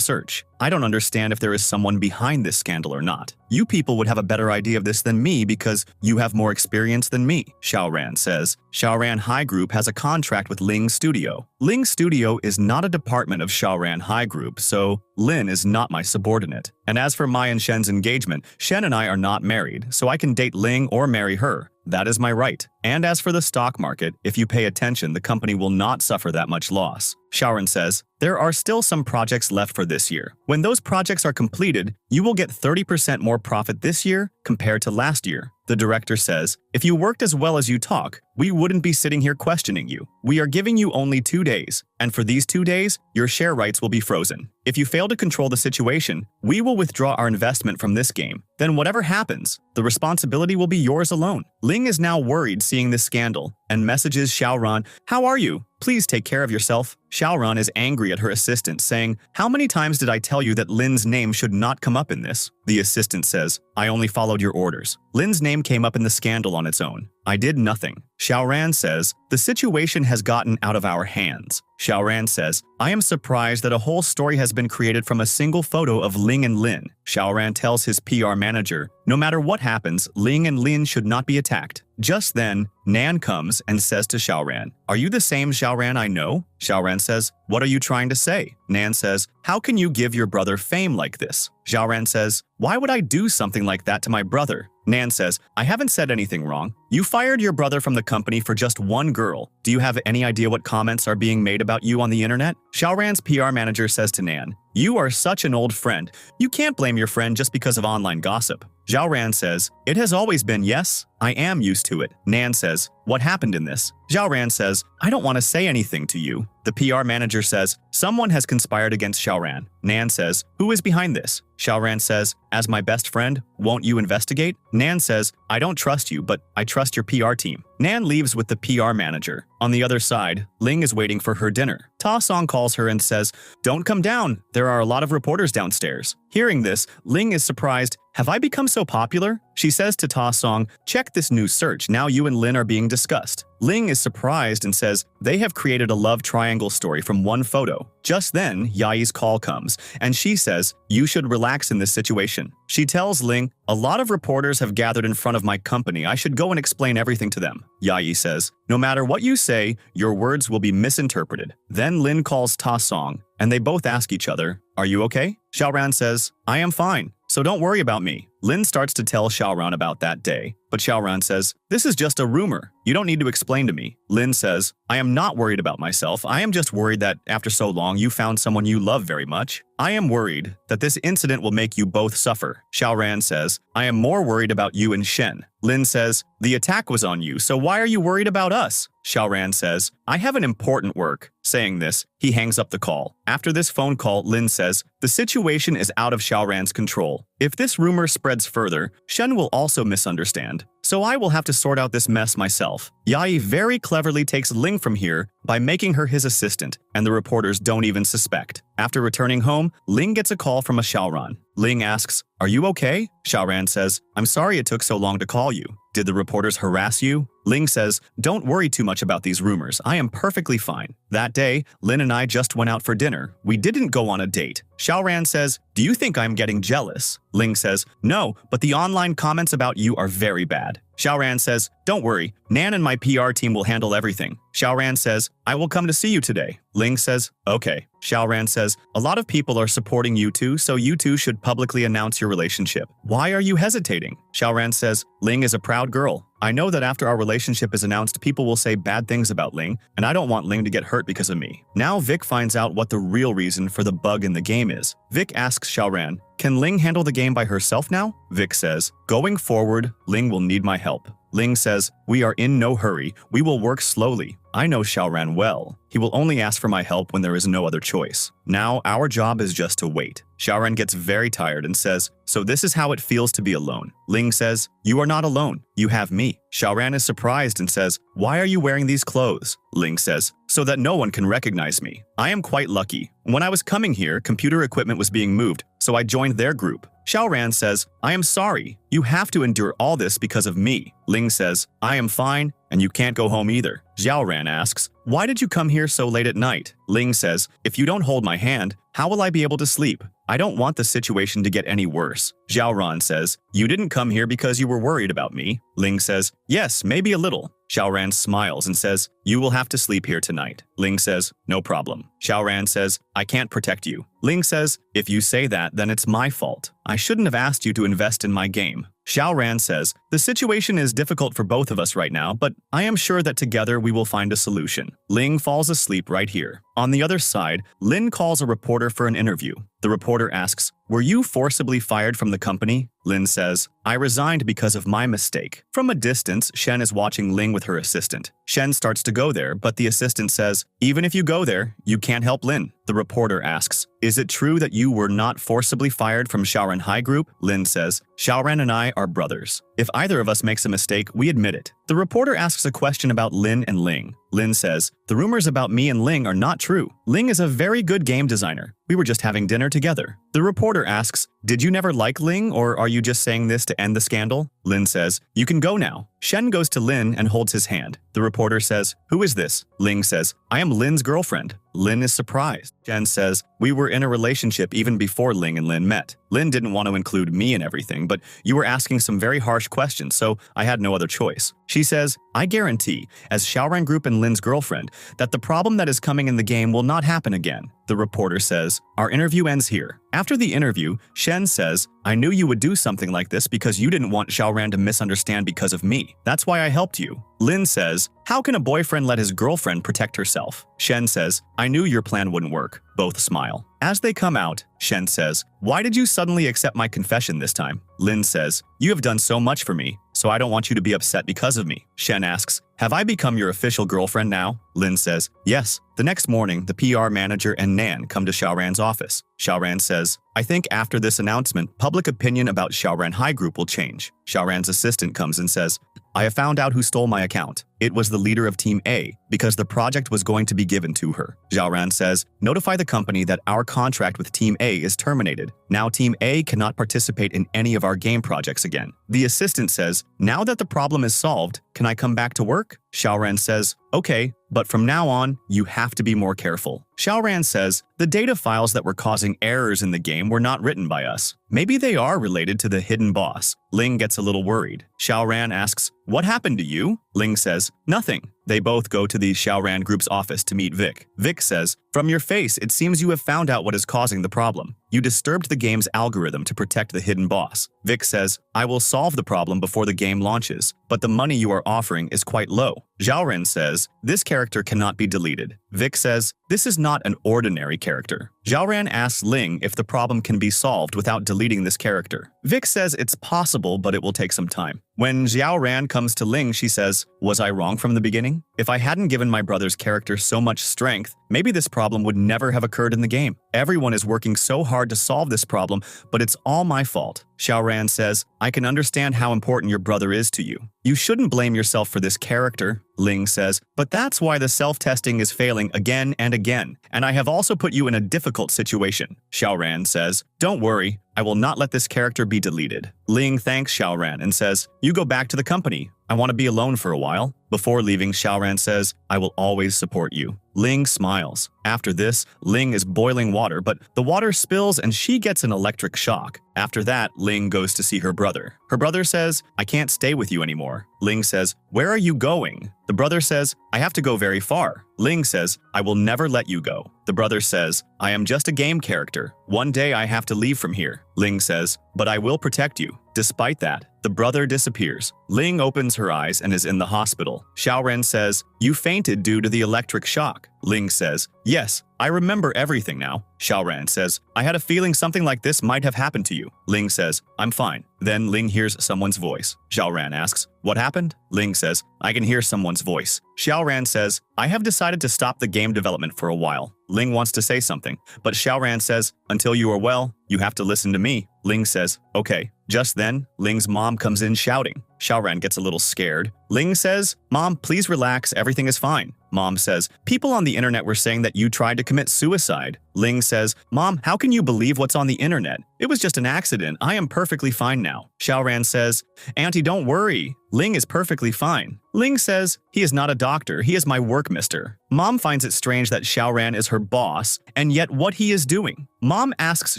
search. I don't understand if there is someone behind this scandal or not. You people would have a better idea of this than me because you have more experience than me." Xiaoran says, "Xiaoran High Group has a contract with Ling Studio. Ling Studio is not a department of Xiaoran High Group, so Lin is not my subordinate. And as for my and Shen's engagement, Shen and I are not married, so I can date Ling or marry her. That is my right. And as for the stock market, if you pay attention, the company will not suffer that much loss." Xiaoran says, "There are still some projects left for this year. When those projects are completed, you will get 30% more profit this year compared to last year." The director says, "If you worked as well as you talk, we wouldn't be sitting here questioning you. We are giving you only 2 days, and for these 2 days, your share rights will be frozen. If you fail to control the situation, we will withdraw our investment from this game. Then whatever happens, the responsibility will be yours alone." Ling is now worried seeing this scandal and messages Xiaoran, "How are you? Please take care of yourself." Xiaoran is angry at her assistant, saying, "How many times did I tell you that Lin's name should not come up in this?" The assistant says, "I only followed your orders. Lin's name came up in the scandal on its own. I did nothing." Xiaoran says, "The situation has gotten out of our hands." Xiaoran says, "I am surprised that a whole story has been created from a single photo of Ling and Lin." Xiaoran tells his PR manager, "No matter what happens, Ling and Lin should not be attacked." Just then, Nan comes and says to Xiaoran, "Are you the same Xiaoran I know?" Xiaoran says, "What are you trying to say?" Nan says, "How can you give your brother fame like this?" Xiaoran says, "Why would I do something like that to my brother?" Nan says, "I haven't said anything wrong. You fired your brother from the company for just one girl. Do you have any idea what comments are being made about you on the internet?" Xiaoran's PR manager says to Nan, "You are such an old friend. You can't blame your friend just because of online gossip." Xiaoran says, "It has always been yes. I am used to it. Nan says, what happened in this? Xiaoran says, I don't want to say anything to you. The PR manager says, someone has conspired against Xiaoran. Nan says, who is behind this? Xiaoran says, as my best friend, won't you investigate? Nan says, I don't trust you, but I trust your PR team. Nan leaves with the PR manager. On the other side, Ling is waiting for her dinner. Ta Song calls her and says, don't come down. There are a lot of reporters downstairs. Hearing this, Ling is surprised. Have I become so popular? She says to Ta Song, check this new search. Now you and Lin are being discussed. Ling is surprised and says they have created a love triangle story from one photo. Just then, Yai's call comes, and she says, you should relax in this situation. She tells Ling, a lot of reporters have gathered in front of my company. I should go and explain everything to them. Yai says, no matter what you say, your words will be misinterpreted. Then Lin calls Ta Song, and they both ask each other, are you okay? Xiaoran says, I am fine, so don't worry about me. Lin starts to tell Xiaoran about that day, but Xiaoran says, this is just a rumor. You don't need to explain to me. Lin says, I am not worried about myself. I am just worried that after so long you found someone you love very much. I am worried that this incident will make you both suffer. Xiaoran says, I am more worried about you and Shen. Lin says, the attack was on you, so why are you worried about us? Xiaoran says, I have an important work. Saying this, he hangs up the call. After this phone call, Lin says, the situation is out of Xiaoran's control. If this rumor spreads further, Shen will also misunderstand. So I will have to sort out this mess myself. Yai very cleverly takes Ling from here by making her his assistant, and the reporters don't even suspect. After returning home, Ling gets a call from a Xiaoran. Ling asks, are you okay? Xiaoran says, I'm sorry it took so long to call you. Did the reporters harass you? Ling says, don't worry too much about these rumors. I am perfectly fine. That day, Lin and I just went out for dinner. We didn't go on a date. Xiaoran says, do you think I'm getting jealous? Ling says, no, but the online comments about you are very bad. Xiaoran says, don't worry, Nan and my PR team will handle everything. Xiaoran says, I will come to see you today. Ling says, okay. Xiaoran says, a lot of people are supporting you two, so you two should publicly announce your relationship. Why are you hesitating? Xiaoran says, Ling is a proud girl. I know that after our relationship is announced, people will say bad things about Ling, and I don't want Ling to get hurt because of me. Now Vic finds out what the real reason for the bug in the game is. Vic asks Xiaoran, can Ling handle the game by herself now? Vic says, going forward, Ling will need my help. Ling says, we are in no hurry. We will work slowly. I know Xiaoran well. He will only ask for my help when there is no other choice. Now our job is just to wait. Xiaoran gets very tired and says, so this is how it feels to be alone. Ling says, you are not alone. You have me. Xiaoran is surprised and says, why are you wearing these clothes? Ling says, so that no one can recognize me. I am quite lucky. When I was coming here, computer equipment was being moved, so I joined their group. Xiaoran says, I am sorry. You have to endure all this because of me. Ling says, I am fine, and you can't go home either. Xiaoran asks, why did you come here so late at night? Ling says, if you don't hold my hand, how will I be able to sleep? I don't want the situation to get any worse. Xiaoran says, you didn't come here because you were worried about me. Ling says, yes, maybe a little. Xiaoran smiles and says, you will have to sleep here tonight. Ling says, no problem. Xiaoran says, I can't protect you. Ling says, if you say that, then it's my fault. I shouldn't have asked you to invest in my game. Xiaoran says, the situation is difficult for both of us right now, but I am sure that together we will find a solution. Ling falls asleep right here. On the other side, Lin calls a reporter for an interview. The reporter asks, were you forcibly fired from the company? Lin says, I resigned because of my mistake. From a distance, Shen is watching Ling with her assistant. Shen starts to go there, but the assistant says, even if you go there, you can't help Lin. The reporter asks, is it true that you were not forcibly fired from Xiaoran High Group? Lin says, Xiaoran and I are brothers. If either of us makes a mistake, we admit it. The reporter asks a question about Lin and Ling. Lin says, the rumors about me and Ling are not true. Ling is a very good game designer. We were just having dinner together. The reporter asks, did you never like Ling, or are you just saying this to end the scandal? Lin says, you can go now. Shen goes to Lin and holds his hand. The reporter says, who is this? Ling says, I am Lin's girlfriend. Lin is surprised. Shen says, we were in a relationship even before Ling and Lin met. Lin didn't want to include me in everything, but you were asking some very harsh questions, so I had no other choice. She says, I guarantee, as Xiaoran Group and Lin's girlfriend, that the problem that is coming in the game will not happen again. The reporter says, our interview ends here. After the interview, Shen says, I knew you would do something like this because you didn't want Xiaoran to misunderstand because of me. That's why I helped you. Lin says, how can a boyfriend let his girlfriend protect herself? Shen says, I knew your plan wouldn't work. Both smile. As they come out, Shen says, "Why did you suddenly accept my confession this time?" Lin says, "You have done so much for me, so I don't want you to be upset because of me." Shen asks, "Have I become your official girlfriend now?" Lin says, "Yes." The next morning, the PR manager and Nan come to Xiaoran's office. Xiaoran says, "I think after this announcement, public opinion about Xiaoran High Group will change." Xiaoran's assistant comes and says, "I have found out who stole my account. It was the leader of Team A, because the project was going to be given to her." Xiaoran says, "Notify the company that our contract with Team A is terminated. Now Team A cannot participate in any of our game projects again." The assistant says, "Now that the problem is solved, can I come back to work?" Xiaoran says, "Okay, but from now on, you have to be more careful." Xiaoran says, "The data files that were causing errors in the game were not written by us. Maybe they are related to the hidden boss." Ling gets a little worried. Xiaoran asks, "What happened to you?" Ling says, "Nothing." They both go to the Xiaoran group's office to meet Vic. Vic says, "From your face, it seems you have found out what is causing the problem. You disturbed the game's algorithm to protect the hidden boss." Vic says, "I will solve the problem before the game launches, but the money you are offering is quite low." Xiaoran says, "This character cannot be deleted." Vic says, "This is not an ordinary character." Xiaoran asks Ling if the problem can be solved without deleting this character. Vic says it's possible, but it will take some time. When Xiaoran comes to Ling, she says, "Was I wrong from the beginning? If I hadn't given my brother's character so much strength, maybe this problem would never have occurred in the game. Everyone is working so hard to solve this problem, but it's all my fault." Xiaoran says, "I can understand how important your brother is to you. You shouldn't blame yourself for this character." Ling says, "But that's why the self-testing is failing again and again, and I have also put you in a difficult situation." Xiaoran says, "Don't worry, I will not let this character be deleted." Ling thanks Xiaoran and says, "You go back to the company. I want to be alone for a while." Before leaving, Xiaoran says, "I will always support you." Ling smiles. After this, Ling is boiling water, but the water spills and she gets an electric shock. After that, Ling goes to see her brother. Her brother says, "I can't stay with you anymore." Ling says, "Where are you going?" The brother says, "I have to go very far." Ling says, "I will never let you go." The brother says, "I am just a game character. One day I have to leave from here." Ling says, "But I will protect you." Despite that, the brother disappears. Ling opens her eyes and is in the hospital. Xiaoran says, "You fainted due to the electric shock." Ling says, "Yes, I remember everything now." Xiaoran says, "I had a feeling something like this might have happened to you." Ling says, "I'm fine." Then Ling hears someone's voice. Xiaoran asks, "What happened?" Ling says, "I can hear someone's voice." Xiaoran says, "I have decided to stop the game development for a while." Ling wants to say something, but Xiaoran says, "Until you are well, you have to listen to me." Ling says, "Okay." Just then, Ling's mom comes in shouting. Xiaoran gets a little scared. Ling says, "Mom, please relax, everything is fine." Mom says, "People on the internet were saying that you tried to commit suicide." Ling says, "Mom, how can you believe what's on the internet? It was just an accident. I am perfectly fine now." Xiaoran says, "Auntie, don't worry. Ling is perfectly fine." Ling says, "He is not a doctor, he is my work mister." Mom finds it strange that Xiaoran is her boss, and yet what he is doing. Mom asks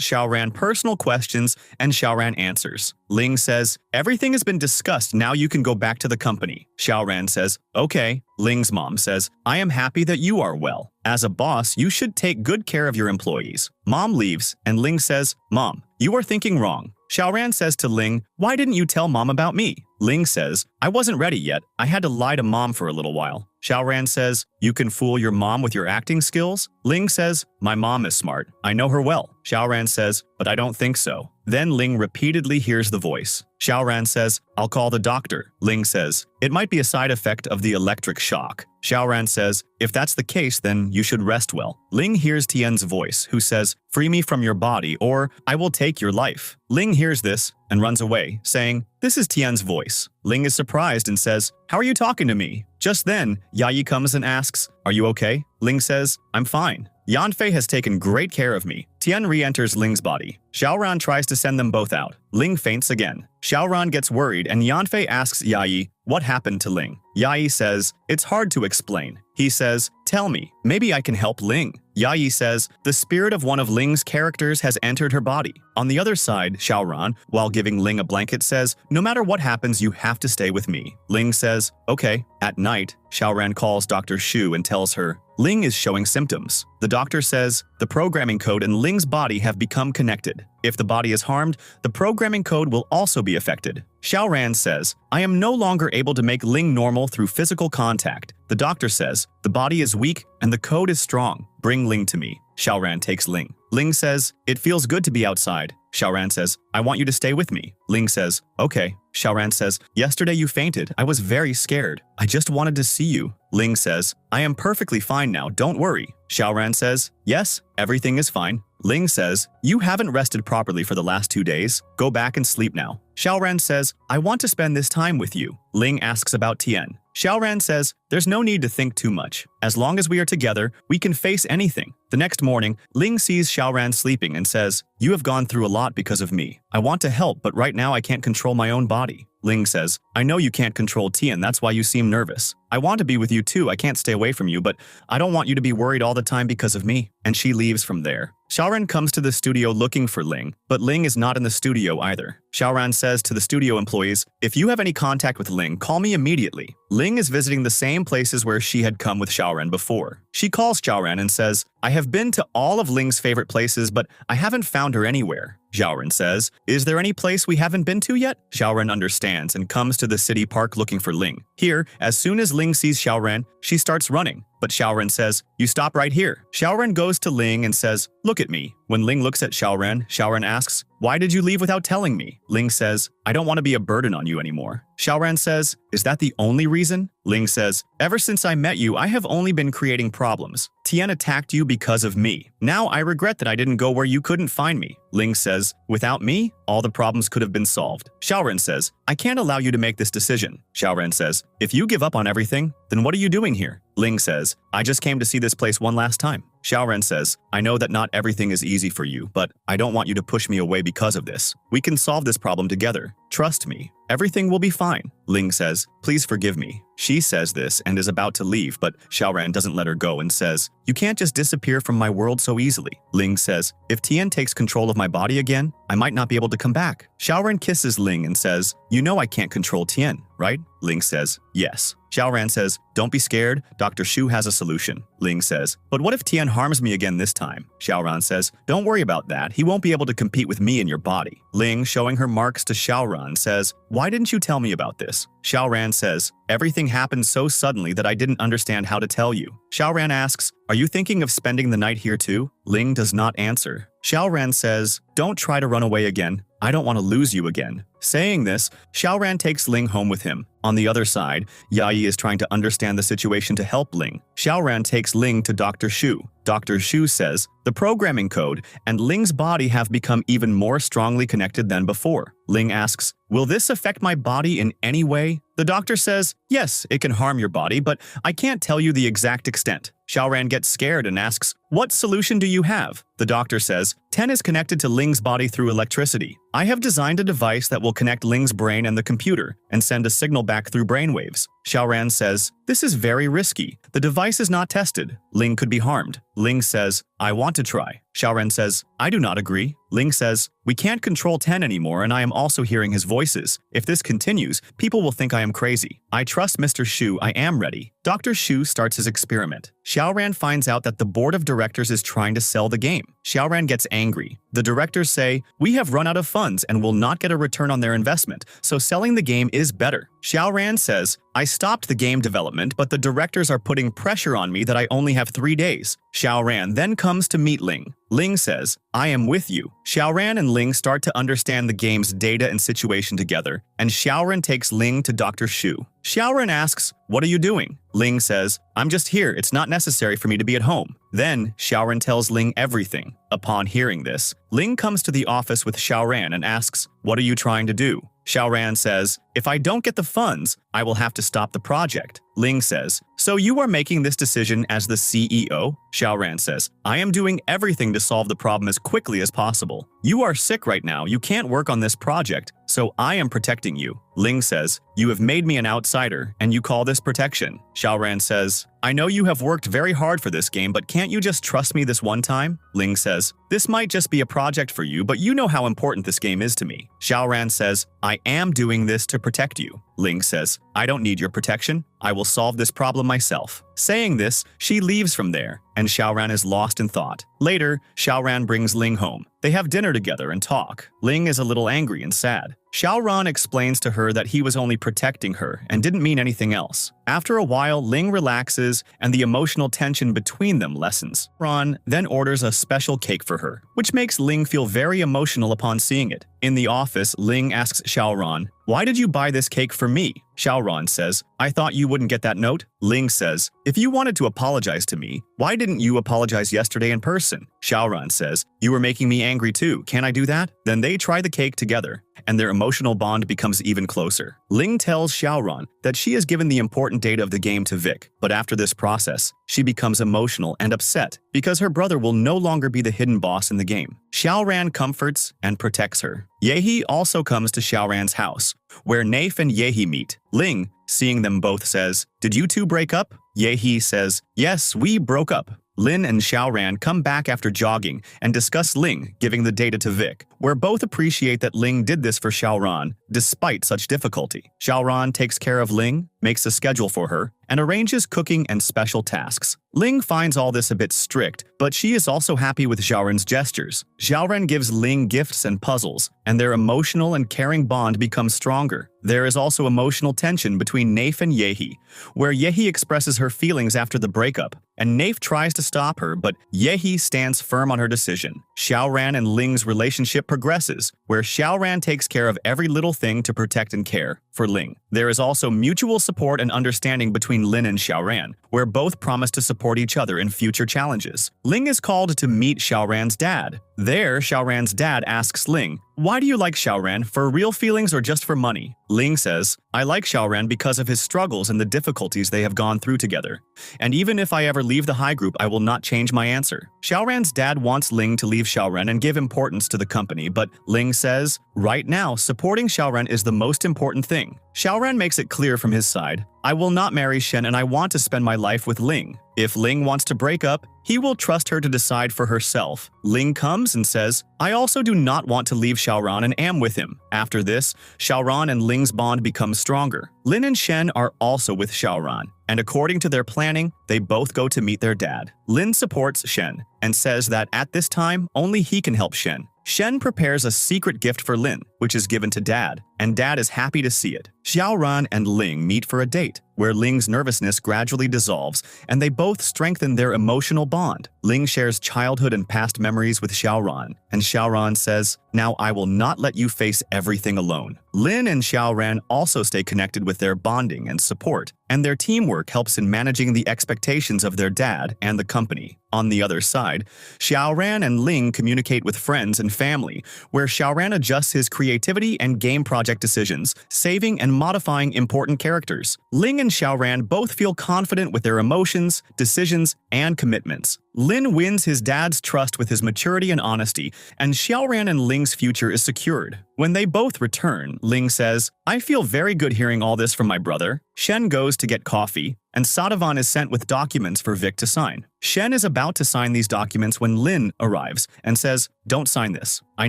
Xiaoran personal questions, and Xiaoran answers. Ling says, "Everything has been discussed, now you can go back to the company." Xiaoran says, "Okay." Ling's mom says, "I am happy that you are well. As a boss, you should take good care of your employees." Mom leaves, and Ling says, "Mom, you are thinking wrong." Xiaoran says to Ling, "Why didn't you tell Mom about me?" Ling says, "I wasn't ready yet. I had to lie to Mom for a little while." Xiaoran says, "You can fool your mom with your acting skills?" Ling says, "My mom is smart. I know her well." Xiaoran says, "But I don't think so." Then Ling repeatedly hears the voice. Xiaoran says, "I'll call the doctor." Ling says, "It might be a side effect of the electric shock." Xiaoran says, "If that's the case, then you should rest well." Ling hears Tien's voice, who says, "Free me from your body, or I will take your life." Ling hears this and runs away, saying, "This is Tien's voice." Ling is surprised and says, "How are you talking to me?" Just then, Yayi comes and asks, "Are you okay?" Ling says, "I'm fine. Yanfei has taken great care of me." Tien re-enters Ling's body. Xiaoran tries to send them both out. Ling faints again. Xiaoran gets worried and Yanfei asks Yayi, "What happened to Ling?" Yayi says, "It's hard to explain." He says, "Tell me, maybe I can help Ling." Yayi says, "The spirit of one of Ling's characters has entered her body." On the other side, Xiaoran, while giving Ling a blanket, says, "No matter what happens, you have to stay with me." Ling says, "Okay." At night, Xiaoran calls Dr. Shu and tells her, Ling is showing symptoms. The doctor says, the programming code in Ling's body have become connected. If the body is harmed, the programming code will also be affected. Xiaoran says, "I am no longer able to make Ling normal through physical contact. The doctor says, the body is weak and the code is strong. Bring Ling to me. Xiaoran takes Ling. Ling says, it feels good to be outside. Xiaoran says, I want you to stay with me. Ling says, okay. Xiaoran says, yesterday you fainted. I was very scared. I just wanted to see you. Ling says, I am perfectly fine now, don't worry. Xiaoran says, yes, everything is fine. Ling says, you haven't rested properly for the last 2 days. Go back and sleep now. Xiaoran says, I want to spend this time with you. Ling asks about Tien. Xiaoran says, there's no need to think too much. As long as we are together, we can face anything. The next morning, Ling sees Xiaoran sleeping and says, you have gone through a lot because of me. I want to help, but right now I can't control my own body. Ling says, I know you can't control Tien, that's why you seem nervous. I want to be with you too, I can't stay away from you, but I don't want you to be worried all the time because of me. And she leaves from there. Xiaoran comes to the studio looking for Ling, but Ling is not in the studio either. Xiaoran says to the studio employees, if you have any contact with Ling, call me immediately. Ling is visiting the same places where she had come with Xiaoran before. She calls Xiaoran and says, I have been to all of Ling's favorite places, but I haven't found her anywhere. Xiaoran says, is there any place we haven't been to yet? Xiaoran understands and comes to the city park looking for Ling. Here, as soon as Ling sees Xiaoran, she starts running. But Xiaoran says, you stop right here. Xiaoran goes to Ling and says, look at me. When Ling looks at Xiaoran, Xiaoran asks, why did you leave without telling me? Ling says, I don't want to be a burden on you anymore. Xiaoran says, is that the only reason? Ling says, ever since I met you, I have only been creating problems. Tien attacked you because of me. Now I regret that I didn't go where you couldn't find me. Ling says, without me, all the problems could have been solved. Xiaoran says, I can't allow you to make this decision. Xiaoran says, if you give up on everything, then what are you doing here? Ling says, I just came to see this place one last time. Xiaoran says, I know that not everything is easy for you, but I don't want you to push me away because of this. We can solve this problem together. Trust me. Everything will be fine. Ling says, please forgive me. She says this and is about to leave, but Xiaoran doesn't let her go and says, you can't just disappear from my world so easily. Ling says, if Tien takes control of my body again, I might not be able to come back. Xiaoran kisses Ling and says, you know I can't control Tien, right? Ling says, yes. Xiaoran says, don't be scared, Dr. Shu has a solution. Ling says, but what if Tien harms me again this time? Xiaoran says, don't worry about that, he won't be able to compete with me in your body. Ling, showing her marks to Xiaoran, says, why didn't you tell me about this? Xiaoran says, everything happened so suddenly that I didn't understand how to tell you. Xiaoran asks, are you thinking of spending the night here too? Ling does not answer. Xiaoran says, don't try to run away again. I don't want to lose you again. Saying this, Xiaoran takes Ling home with him. On the other side, Yayi is trying to understand the situation to help Ling. Xiaoran takes Ling to Dr. Shu. Dr. Shu says, the programming code and Ling's body have become even more strongly connected than before. Ling asks, will this affect my body in any way? The doctor says, yes, it can harm your body, but I can't tell you the exact extent. Xiaoran gets scared and asks, what solution do you have? The doctor says, Tien is connected to Ling's body through electricity. I have designed a device that will connect Ling's brain and the computer and send a signal back through brainwaves. Xiaoran says, this is very risky. The device is not tested. Ling could be harmed. Ling says, I want to try. Xiaoran says, I do not agree. Ling says, we can't control Tien anymore and I am also hearing his voices. If this continues, people will think I am crazy. I trust Mr. Shu, I am ready. Dr. Shu starts his experiment. Xiaoran finds out that the board of directors is trying to sell the game. Xiaoran gets angry. The directors say, we have run out of funds and will not get a return on their investment, so selling the game is better. Xiaoran says, I stopped the game development, but the directors are putting pressure on me that I only have 3 days. Xiaoran then comes to meet Ling. Ling says, I am with you. Xiaoran and Ling start to understand the game's data and situation together, and Xiaoran takes Ling to Dr. Shu. Xiaoran asks, what are you doing? Ling says, I'm just here, it's not necessary for me to be at home. Then, Xiaoran tells Ling everything. Upon hearing this, Ling comes to the office with Xiaoran and asks, what are you trying to do? Xiaoran says, if I don't get the funds, I will have to stop the project. Ling says, so you are making this decision as the CEO? Xiaoran says, I am doing everything to solve the problem as quickly as possible. You are sick right now, you can't work on this project, so I am protecting you. Ling says, you have made me an outsider, and you call this protection. Xiaoran says, I know you have worked very hard for this game, but can't you just trust me this one time? Ling says, this might just be a project for you, but you know how important this game is to me. Xiaoran says, I am doing this to protect you. Ling says, I don't need your protection. I will solve this problem myself. Saying this, she leaves from there, and Xiaoran is lost in thought. Later, Xiaoran brings Ling home. They have dinner together and talk. Ling is a little angry and sad. Xiaoran explains to her that he was only protecting her and didn't mean anything else. After a while, Ling relaxes and the emotional tension between them lessens. Ron then orders a special cake for her, which makes Ling feel very emotional upon seeing it. In the office, Ling asks Xiaoran, "Why did you buy this cake for me?" Xiaoran says, "I thought you wouldn't get that note." Ling says, "If you wanted to apologize to me, why didn't you apologize yesterday in person?" Xiaoran says, "You were making me angry too. Can I do that?" Then they try the cake together, and their emotional bond becomes even closer. Ling tells Xiaoran that she has given the important data of the game to Vic, but after this process, she becomes emotional and upset because her brother will no longer be the hidden boss in the game. Xiaoran comforts and protects her. Yehi also comes to Xiaoran's house, where Nafe and Yehi meet. Ling, seeing them both, says, "Did you two break up?" Yehi says, "Yes, we broke up." Lynn and Xiaoran come back after jogging and discuss Ling giving the data to Vic, where both appreciate that Ling did this for Xiaoran despite such difficulty. Xiaoran takes care of Ling, makes a schedule for her, and arranges cooking and special tasks. Ling finds all this a bit strict, but she is also happy with Xiaoran's gestures. Xiaoran gives Ling gifts and puzzles, and their emotional and caring bond becomes stronger. There is also emotional tension between Nafe and Yehi, where Yehi expresses her feelings after the breakup, and Nafe tries to stop her, but Yehi stands firm on her decision. Xiaoran and Ling's relationship progresses, where Xiaoran takes care of every little thing to protect and care for Ling. There is also mutual support and understanding between Lynn and Xiaoran, where both promise to support each other in future challenges. Ling is called to meet Xiaoran's dad. There, Xiaoran's dad asks Ling, "Why do you like Xiaoran, for real feelings or just for money?" Ling says, "I like Xiaoran because of his struggles and the difficulties they have gone through together. And even if I ever leave the high group, I will not change my answer." Xiaoran's dad wants Ling to leave Xiaoran and give importance to the company, but Ling says, "Right now, supporting Xiaoran is the most important thing." Xiaoran makes it clear from his side, "I will not marry Shen and I want to spend my life with Ling. If Ling wants to break up, he will trust her to decide for herself." Ling comes and says, "I also do not want to leave Xiaoran and am with him." After this, Xiaoran and Ling's bond becomes stronger. Lin and Shen are also with Xiaoran, and according to their planning, they both go to meet their dad. Lin supports Shen and says that at this time, only he can help Shen. Shen prepares a secret gift for Lin, which is given to Dad, and Dad is happy to see it. Xiaoran and Ling meet for a date, where Ling's nervousness gradually dissolves, and they both strengthen their emotional bond. Ling shares childhood and past memories with Xiaoran, and Xiaoran says, "Now I will not let you face everything alone." Lin and Xiaoran also stay connected with their bonding and support, and their teamwork helps in managing the expectations of their dad and the company. On the other side, Xiaoran and Ling communicate with friends and family, where Xiaoran adjusts his creativity and game project decisions, saving and modifying important characters. Ling and Xiaoran both feel confident with their emotions, decisions, and commitments. Lin wins his dad's trust with his maturity and honesty, and Xiaoran and Ling's future is secured. When they both return, Ling says, "I feel very good hearing all this from my brother." Shen goes to get coffee, and Sadavan is sent with documents for Vic to sign. Shen is about to sign these documents when Lin arrives and says, "Don't sign this. I